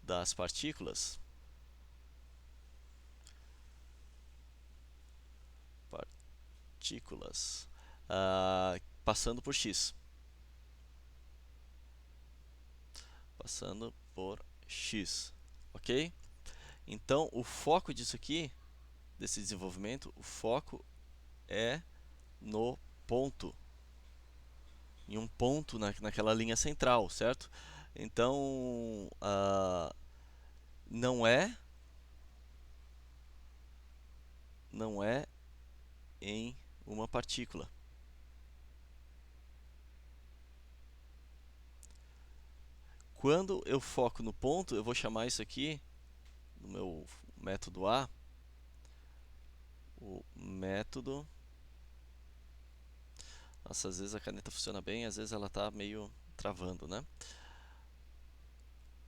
das partículas, passando por x. Passando por x, ok? Então, o foco disso aqui, desse desenvolvimento, o foco é no ponto, em um ponto naquela linha central, certo? Então, não é em uma partícula. Quando eu foco no ponto, eu vou chamar isso aqui, no meu método A, o método... Nossa, às vezes a caneta funciona bem, às vezes ela está meio travando, né?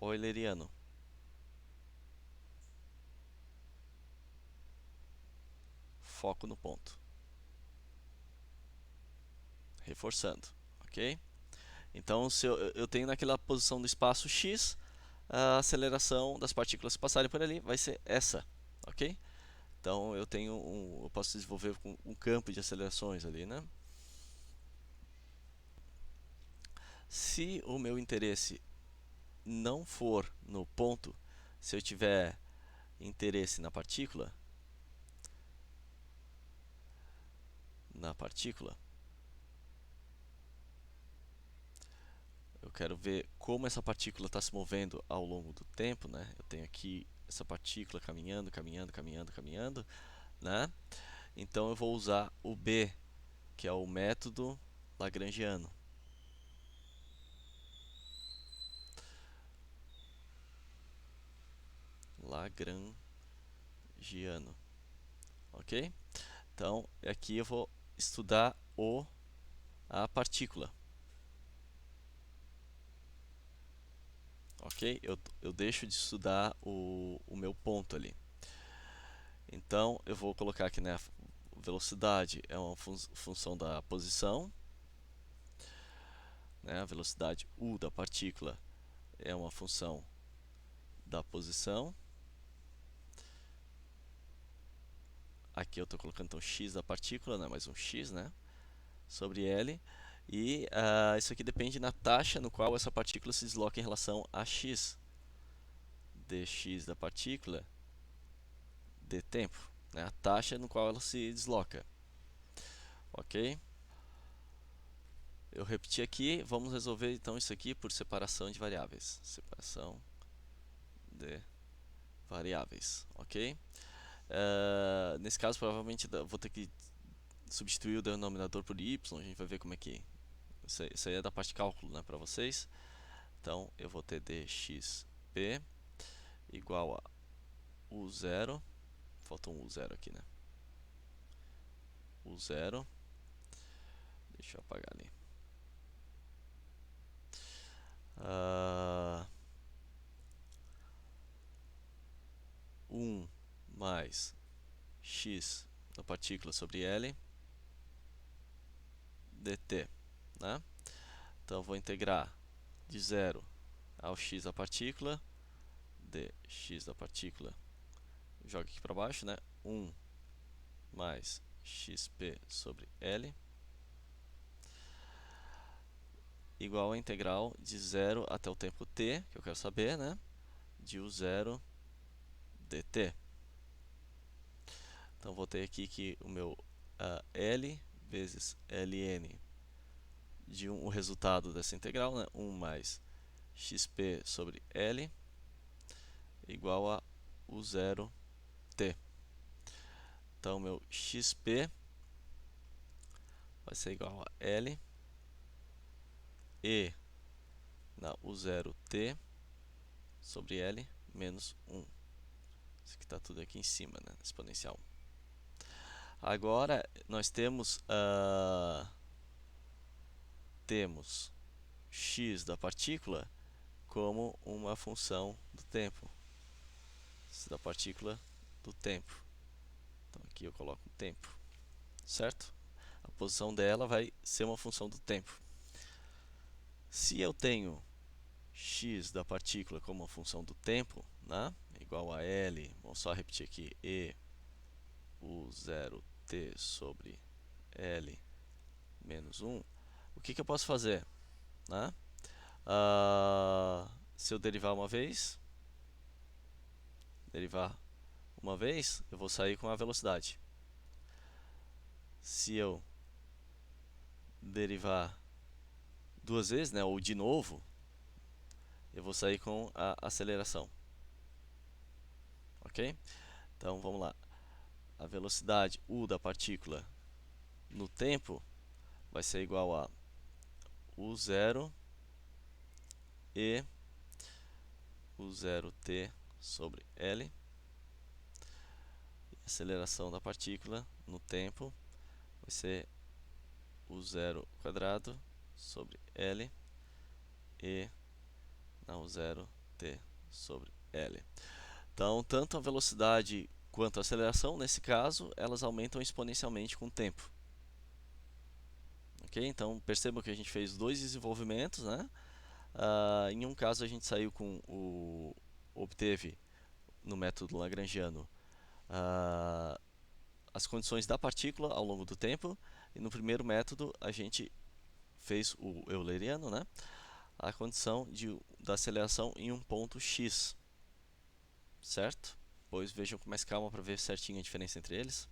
Euleriano. Foco no ponto. Reforçando, ok? Então, se eu tenho naquela posição do espaço x, a aceleração das partículas que passarem por ali vai ser essa, ok? Então, eu posso desenvolver um campo de acelerações ali, né? Se o meu interesse não for no ponto, se eu tiver interesse na partícula, eu quero ver como essa partícula está se movendo ao longo do tempo, né? Eu tenho aqui essa partícula caminhando, caminhando, caminhando, caminhando, né? Então eu vou usar o B, que é o método lagrangiano. Lagrangiano, ok? Então aqui eu vou estudar a partícula. Ok? Eu deixo de estudar o meu ponto ali. Então, eu vou colocar aqui, né, a velocidade é uma função da posição, né, a velocidade u da partícula é uma função da posição. Aqui eu estou colocando então x da partícula, né, mais um x, né, sobre L. E isso aqui depende da taxa no qual essa partícula se desloca em relação a x. Dx da partícula de tempo, né, a taxa no qual ela se desloca. Ok? Eu repeti aqui, vamos resolver então isso aqui por separação de variáveis. Separação de variáveis, ok? Nesse caso, provavelmente vou ter que substituir o denominador por y, a gente vai ver como é que Isso aí é da parte de cálculo, né, para vocês. Então eu vou ter dxp igual a u0, falta um u0 aqui, né? U0, deixa eu apagar ali. 1 mais x da partícula sobre L dt, né? Então eu vou integrar de 0 ao x da partícula, dx da partícula, joga aqui para baixo, né? 1 mais xp sobre L igual a integral de 0 até o tempo t, que eu quero saber, né? De u0 dt. Então vou ter aqui que o meu L vezes Ln de o resultado dessa integral, né? 1 mais xp sobre L igual a u0 t. Então meu xp vai ser igual a L e na u0 t sobre L menos 1. Isso aqui está tudo aqui em cima, né? Exponencial. Agora nós temos x da partícula como uma função do tempo. X da partícula do tempo. Então aqui eu coloco o tempo, certo? A posição dela vai ser uma função do tempo. Se eu tenho x da partícula como uma função do tempo, né? Igual a L, vamos só repetir aqui, e u0t sobre L menos 1, o que eu posso fazer? Né? Se eu derivar uma vez, eu vou sair com a velocidade. Se eu derivar duas vezes, né, ou de novo, eu vou sair com a aceleração. Ok? Então vamos lá. A velocidade u da partícula no tempo vai ser igual a u0 e u0t sobre L. A aceleração da partícula no tempo vai ser u0 quadrado sobre L e na u0 t sobre L. Então, tanto a velocidade quanto a aceleração, nesse caso, elas aumentam exponencialmente com o tempo. Ok? Então, percebam que a gente fez dois desenvolvimentos, né? Em um caso, a gente saiu com obteve no método lagrangiano as condições da partícula ao longo do tempo, e no primeiro método a gente fez o euleriano, né? A condição da aceleração em um ponto x, certo? Depois vejam com mais calma para ver certinho a diferença entre eles.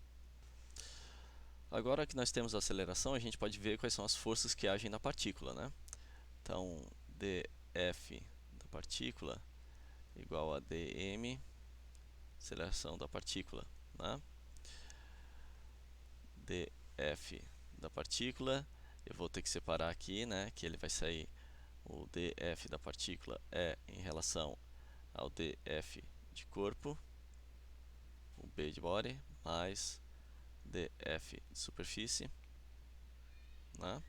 Agora que nós temos a aceleração, a gente pode ver quais são as forças que agem na partícula, né? Então, dF da partícula igual a dm, aceleração da partícula, né? dF da partícula, eu vou ter que separar aqui, né? Que ele vai sair, o dF da partícula é em relação ao dF de corpo, o B de body, mais dF de superfície, né?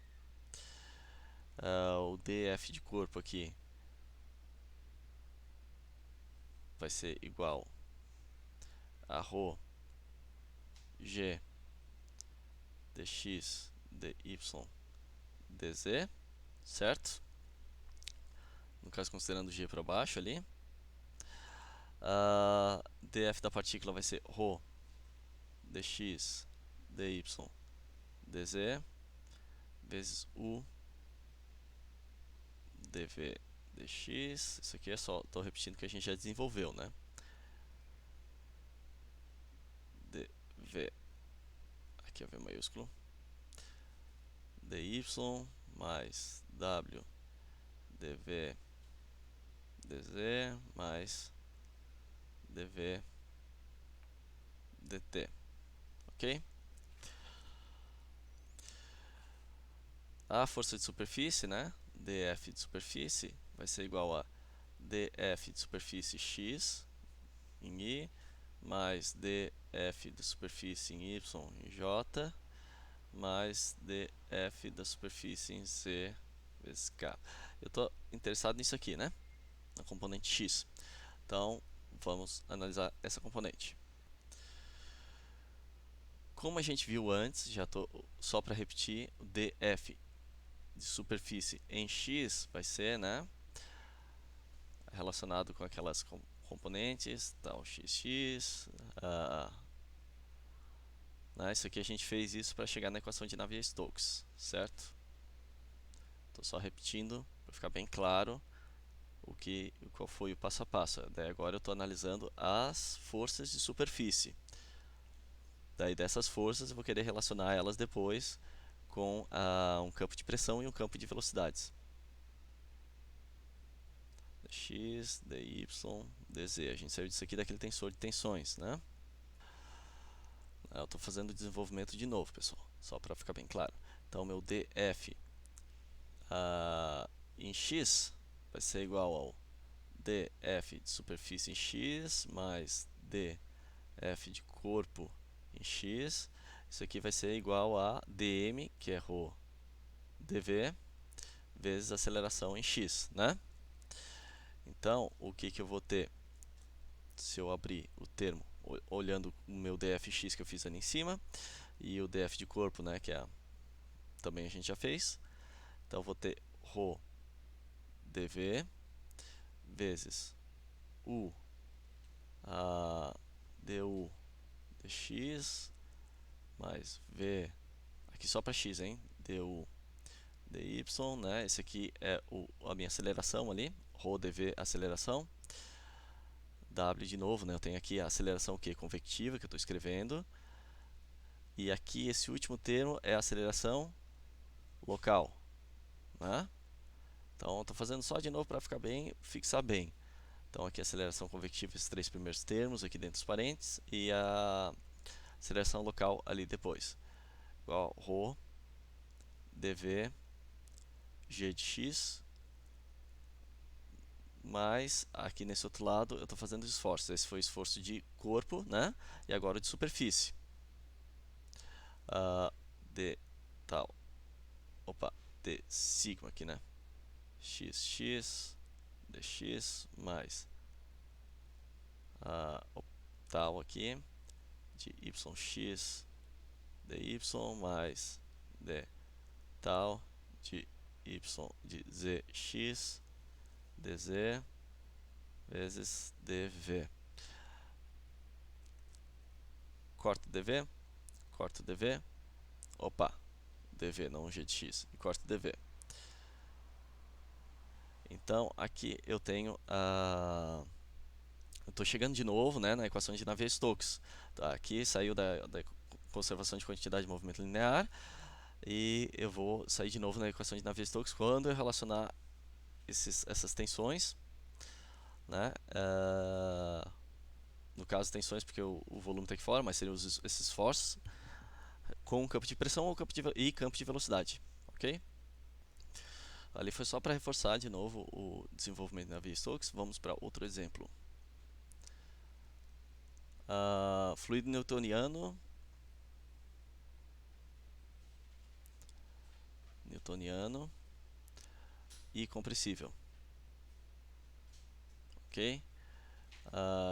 O dF de corpo aqui vai ser igual a ρ g dx dy dz, certo? No caso, considerando g para baixo ali. Df da partícula vai ser ρ dx dy dz vezes u dv dx. Isso aqui é só, estou repetindo que a gente já desenvolveu, né? dv, aqui é v maiúsculo, dy mais w dv dz mais dv dt, ok? a força de superfície, né, dF de superfície, vai ser igual a dF de superfície x em I, mais dF de superfície em Y em J, mais dF da superfície em Z vezes K. Eu estou interessado nisso aqui, né, na componente x. Então, vamos analisar essa componente. Como a gente viu antes, já estou só para repetir, o dF de superfície em x vai ser, né, relacionado com aquelas componentes, tal xx, né, isso aqui a gente fez isso para chegar na equação de Navier-Stokes, certo? Estou só repetindo para ficar bem claro qual foi o passo a passo. Daí agora eu estou analisando as forças de superfície. Daí dessas forças eu vou querer relacionar elas depois com um campo de pressão e um campo de velocidades. dx, dy, dz. A gente saiu disso aqui daquele tensor de tensões, né? Eu estou fazendo o desenvolvimento de novo, pessoal, só para ficar bem claro. Então, meu dF em x vai ser igual ao dF de superfície em x mais dF de corpo em x. Isso aqui vai ser igual a dm, que é ρ dv, vezes aceleração em x, né? Então, o que eu vou ter se eu abrir o termo olhando o meu dfx que eu fiz ali em cima e o df de corpo, né, que também a gente já fez. Então, eu vou ter ρ dv vezes u du dx mais v, aqui só para x, hein? Du dy, né? Esse aqui é a minha aceleração ali, ρ dv aceleração. W de novo, né? Eu tenho aqui a aceleração convectiva que eu estou escrevendo. E aqui esse último termo é a aceleração local, né? Então, estou fazendo só de novo para ficar bem, fixar bem. Então, aqui a aceleração convectiva, esses três primeiros termos aqui dentro dos parênteses, e a aceleração local ali depois. Igual ρ dv g de x, mais aqui nesse outro lado eu estou fazendo esforços. Esse foi o esforço de corpo, né? E agora o de superfície. D tal, d sigma aqui, né? Xx dx mais tal aqui de yx dy mais d tal de y de zx dz vezes dv. Corto dv, corto dv, dv não g de x, e corto dv. Então aqui eu tenho eu estou chegando de novo, né, na equação de Navier-Stokes. Tá, aqui saiu da conservação de quantidade de movimento linear e eu vou sair de novo na equação de Navier-Stokes quando eu relacionar essas tensões, né? No caso, tensões porque o volume está aqui fora, mas seriam esses forços com campo de pressão ou campo de velocidade, ok? Ali foi só para reforçar de novo o desenvolvimento de Navier-Stokes. Vamos para outro exemplo. Fluido newtoniano e compressível, ok?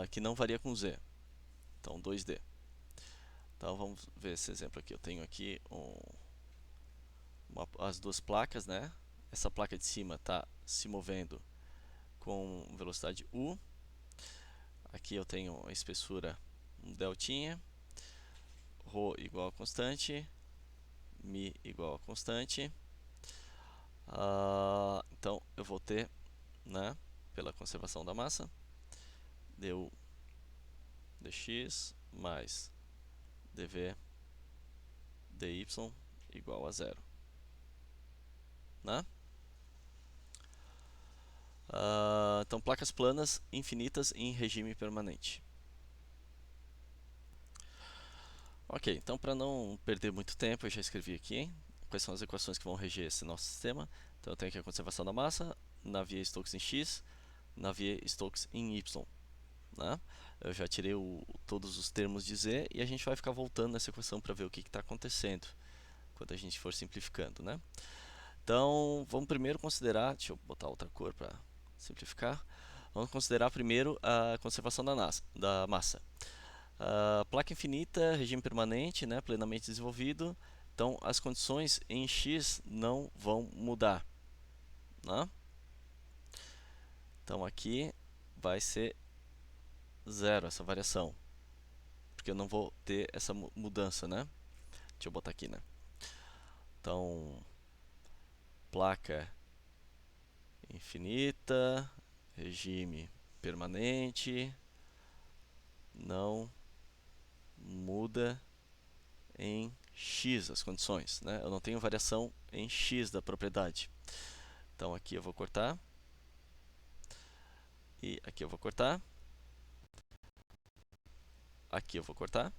Que não varia com Z, então 2D. Então vamos ver esse exemplo aqui. Eu tenho aqui as duas placas, né? Essa placa de cima está se movendo com velocidade u. Aqui eu tenho a espessura um deltinha, ρ igual a constante, mi igual a constante. Então eu vou ter, né, pela conservação da massa, du dx mais dv dy igual a zero, né? Então, placas planas infinitas em regime permanente. Ok, então para não perder muito tempo, eu já escrevi aqui quais são as equações que vão reger esse nosso sistema. Então eu tenho aqui a conservação da massa, Navier-Stokes em x, Navier-Stokes em y. Né? Eu já tirei todos os termos de z e a gente vai ficar voltando nessa equação para ver o que está acontecendo quando a gente for simplificando. Né? Então vamos primeiro considerar, deixa eu botar outra cor para simplificar. Vamos considerar primeiro a conservação da massa. Placa infinita, regime permanente, né, plenamente desenvolvido. Então as condições em x não vão mudar. Né? Então aqui vai ser zero essa variação, porque eu não vou ter essa mudança, né? Deixa eu botar aqui, né? Então, placa infinita, regime permanente, não muda em x as condições, né? Eu não tenho variação em x da propriedade. Então aqui eu vou cortar e aqui eu vou cortar. Aqui eu vou cortar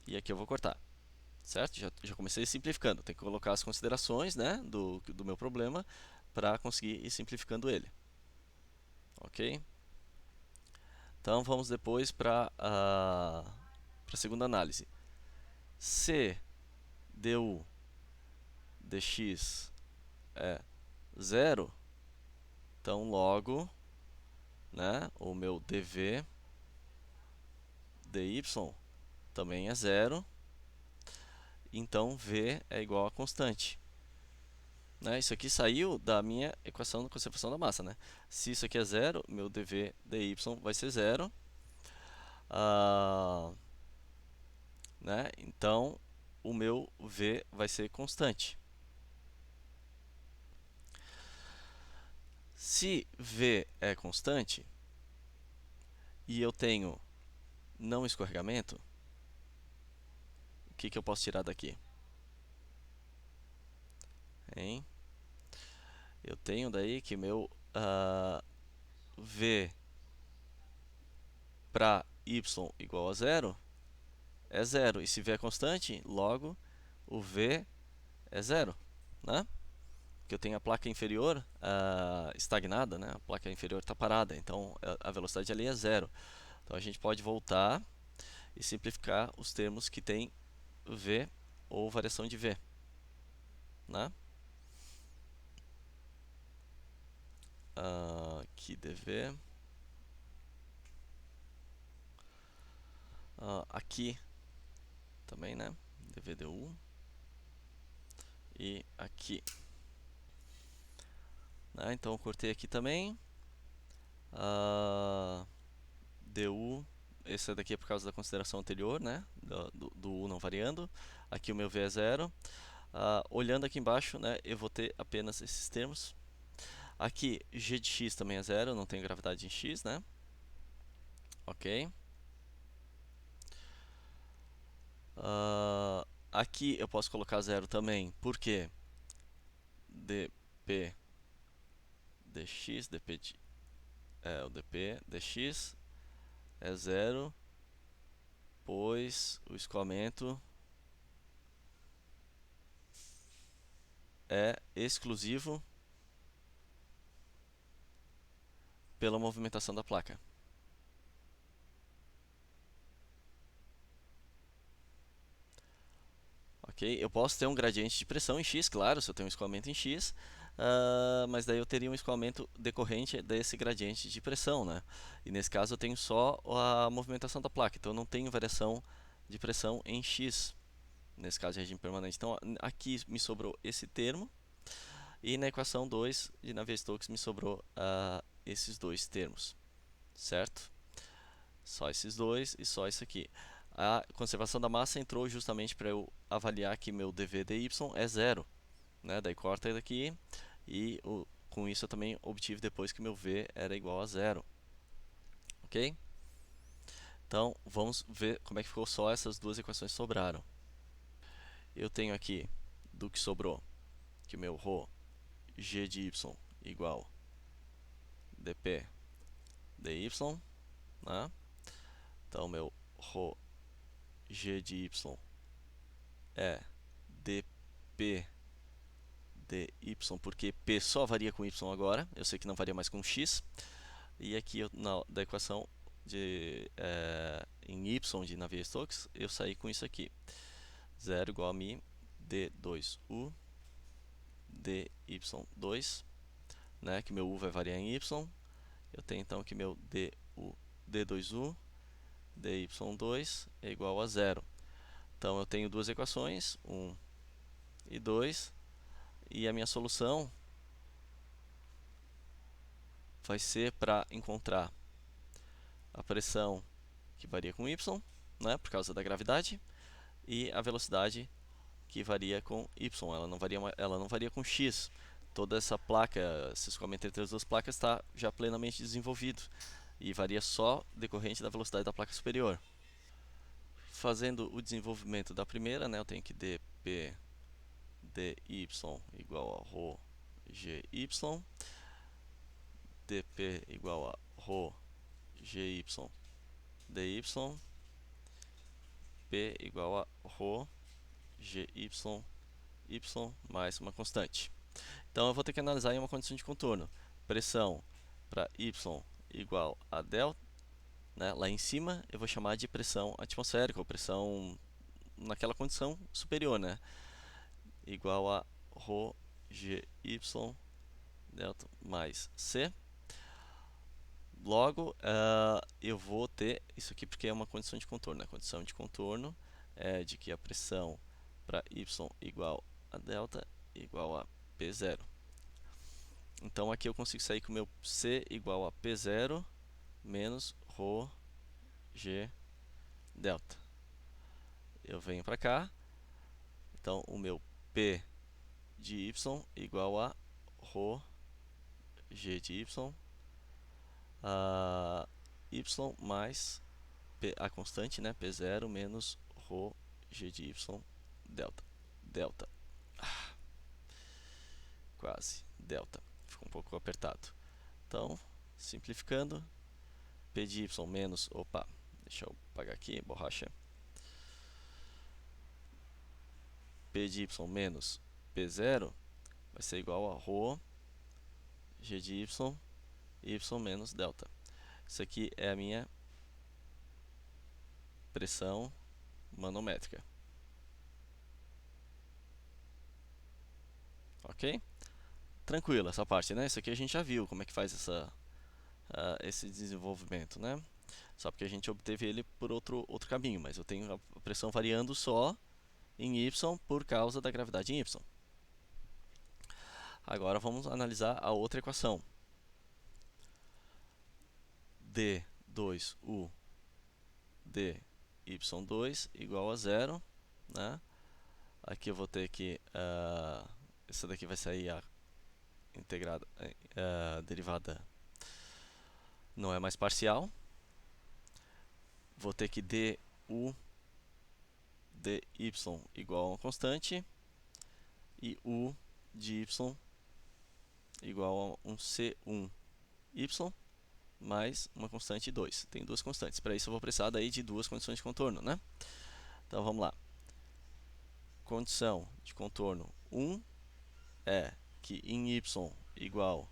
e aqui eu vou cortar, certo? Já comecei simplificando. Tem que colocar as considerações, né, do meu problema para conseguir ir simplificando ele, ok? Então vamos depois para a segunda análise. Se du dx é zero, então logo, né, o meu dv dy também é zero, então v é igual a constante. Né, isso aqui saiu da minha equação da conservação da massa. Né? Se isso aqui é zero, meu dv dy vai ser zero. Né? Então, o meu v vai ser constante. Se v é constante e eu tenho não escorregamento, o que eu posso tirar daqui? Hein? Eu tenho daí que meu v para y igual a zero é zero. E se v é constante, logo o v é zero. Né? Porque eu tenho a placa inferior estagnada, né? A placa inferior está parada, então a velocidade ali é zero. Então a gente pode voltar e simplificar os termos que tem v ou variação de v. Né? Aqui dv. Aqui também, né? dv du. E aqui. Né? Então eu cortei aqui também. Du, esse daqui é por causa da consideração anterior, né? Do u não variando. Aqui o meu v é zero. Olhando aqui embaixo, né, eu vou ter apenas esses termos. Aqui g de x também é zero, não tem gravidade em x, né? Ok. Aqui eu posso colocar zero também, porque dp dx, o dp dx é zero, pois o escoamento é exclusivo pela movimentação da placa. Ok? Eu posso ter um gradiente de pressão em x, claro, se eu tenho um escoamento em x, mas daí eu teria um escoamento decorrente desse gradiente de pressão, né? E nesse caso eu tenho só a movimentação da placa, então eu não tenho variação de pressão em x, nesse caso de regime permanente. Então aqui me sobrou esse termo, e na equação 2 de Navier-Stokes me sobrou esses dois termos, certo? Só esses dois e só isso aqui. A conservação da massa entrou justamente para eu avaliar que meu dv dy é zero. Né? Daí corta daqui e com isso eu também obtive depois que meu v era igual a zero. Ok? Então vamos ver como é que ficou só essas duas equações que sobraram. Eu tenho aqui do que sobrou que meu ρ g de y igual dp dy, né? Então meu ρ g de y é dp P dy, porque P só varia com Y agora, eu sei que não varia mais com X, e aqui da equação em Y de Navier-Stokes, eu saí com isso aqui, 0 igual a mi d2u dy2, né, que meu u vai variar em Y, eu tenho então que meu d2u dy2 é igual a 0. Então eu tenho duas equações, 1 e 2, e a minha solução vai ser para encontrar a pressão que varia com y, né, por causa da gravidade, e a velocidade que varia com y, ela não varia com x. Toda essa placa, esse escoamento entre as duas placas está já plenamente desenvolvido e varia só decorrente da velocidade da placa superior. Fazendo o desenvolvimento da primeira, né, eu tenho que dp dy igual a ρ gy, dp igual a ρ gy dy, p igual a ρ gy y mais uma constante. Então eu vou ter que analisar em uma condição de contorno. Pressão para y igual a delta, né, lá em cima eu vou chamar de pressão atmosférica, ou pressão naquela condição superior, né, igual a ρ gy delta mais c. Logo, eu vou ter isso aqui porque é uma condição de contorno. A condição de contorno é de que a pressão para y igual a delta igual a P0. Então aqui eu consigo sair com o meu C igual a P0 menos ρ g delta. Eu venho para cá, então o meu P de y igual a ρ g de y, y mais P, a constante, né, P0 menos ρ g de y delta. Quase, delta. Ficou um pouco apertado. Então, simplificando, P de y menos, opa, deixa eu apagar aqui, borracha. P de y menos P0 vai ser igual a ρ g de y menos delta. Isso aqui é a minha pressão manométrica. Ok? Tranquilo essa parte, né? Isso aqui a gente já viu como é que faz esse desenvolvimento, né? Só porque a gente obteve ele por outro caminho, mas eu tenho a pressão variando só em y por causa da gravidade em y. Agora vamos analisar a outra equação. d2u dy2 igual a 0, né? Aqui eu vou ter que essa daqui vai sair a integrada, a derivada não é mais parcial. Vou ter que du dy igual a uma constante e u de y igual a um c1y mais uma constante 2. Tem duas constantes. Para isso eu vou precisar daí de duas condições de contorno, né? Então vamos lá. Condição de contorno 1 é que em y igual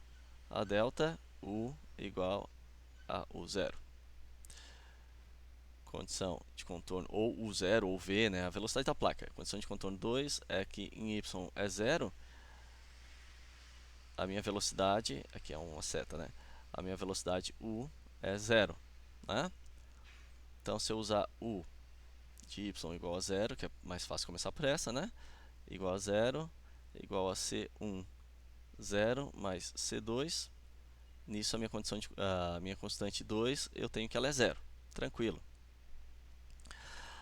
a delta, u igual a u0. Condição de contorno, ou u0 ou v, né, a velocidade da placa. Condição de contorno 2 é que em y é 0, a minha velocidade, aqui é uma seta, né? A minha velocidade u é 0, né? Então se eu usar u de y igual a 0, que é mais fácil começar por essa, né? Igual a 0, igual a C1, 0 mais C2. Nisso a minha constante 2, eu tenho que ela é 0. Tranquilo.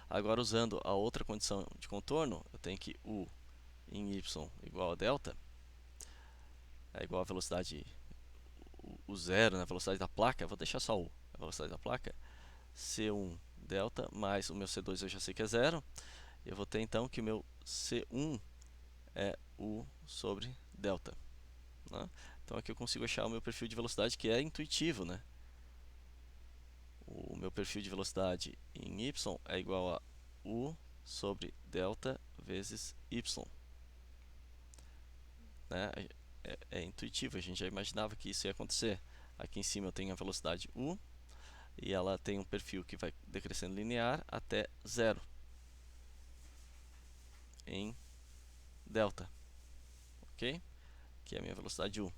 Agora usando a outra condição de contorno, eu tenho que u em y igual a delta, é igual a velocidade o 0, né, a velocidade da placa, vou deixar só u, a velocidade da placa, C1 delta mais o meu C2 eu já sei que é 0, eu vou ter então que o meu C1 é u sobre delta, né? Então aqui eu consigo achar o meu perfil de velocidade, que é intuitivo, né? O meu perfil de velocidade em y é igual a u sobre delta vezes y. né? É intuitivo, a gente já imaginava que isso ia acontecer. Aqui em cima eu tenho a velocidade u e ela tem um perfil que vai decrescendo linear até zero em delta, ok? Que é a minha velocidade u.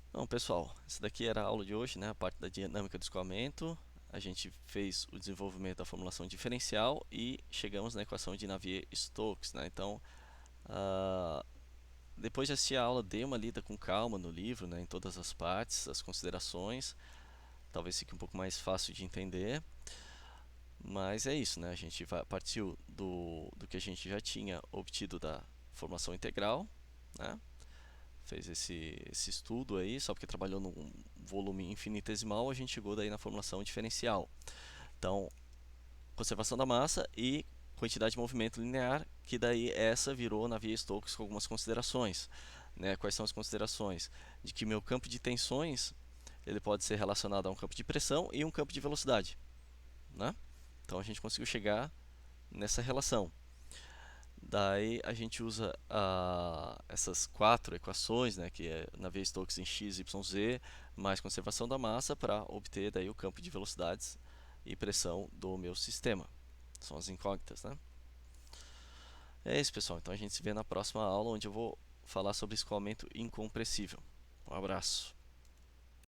Então, pessoal, essa daqui era a aula de hoje, né? A parte da dinâmica do escoamento. A gente fez o desenvolvimento da formulação diferencial e chegamos na equação de Navier-Stokes, né? Então, depois de assistir a aula, dê uma lida com calma no livro, né? Em todas as partes, as considerações. Talvez fique um pouco mais fácil de entender. Mas é isso, né? A gente partiu do que a gente já tinha obtido da formação integral, né? Fez esse estudo aí, só porque trabalhou num volume infinitesimal, a gente chegou daí na formulação diferencial. Então, conservação da massa e quantidade de movimento linear, que daí essa virou Navier-Stokes com algumas considerações, né? Quais são as considerações? De que meu campo de tensões ele pode ser relacionado a um campo de pressão e um campo de velocidade, né? Então a gente conseguiu chegar nessa relação. Daí a gente usa essas quatro equações, né, que é Navier-Stokes em x, y, z, mais conservação da massa, para obter daí o campo de velocidades e pressão do meu sistema. São as incógnitas, né? É isso, pessoal. Então a gente se vê na próxima aula, onde eu vou falar sobre escoamento incompressível. Um abraço.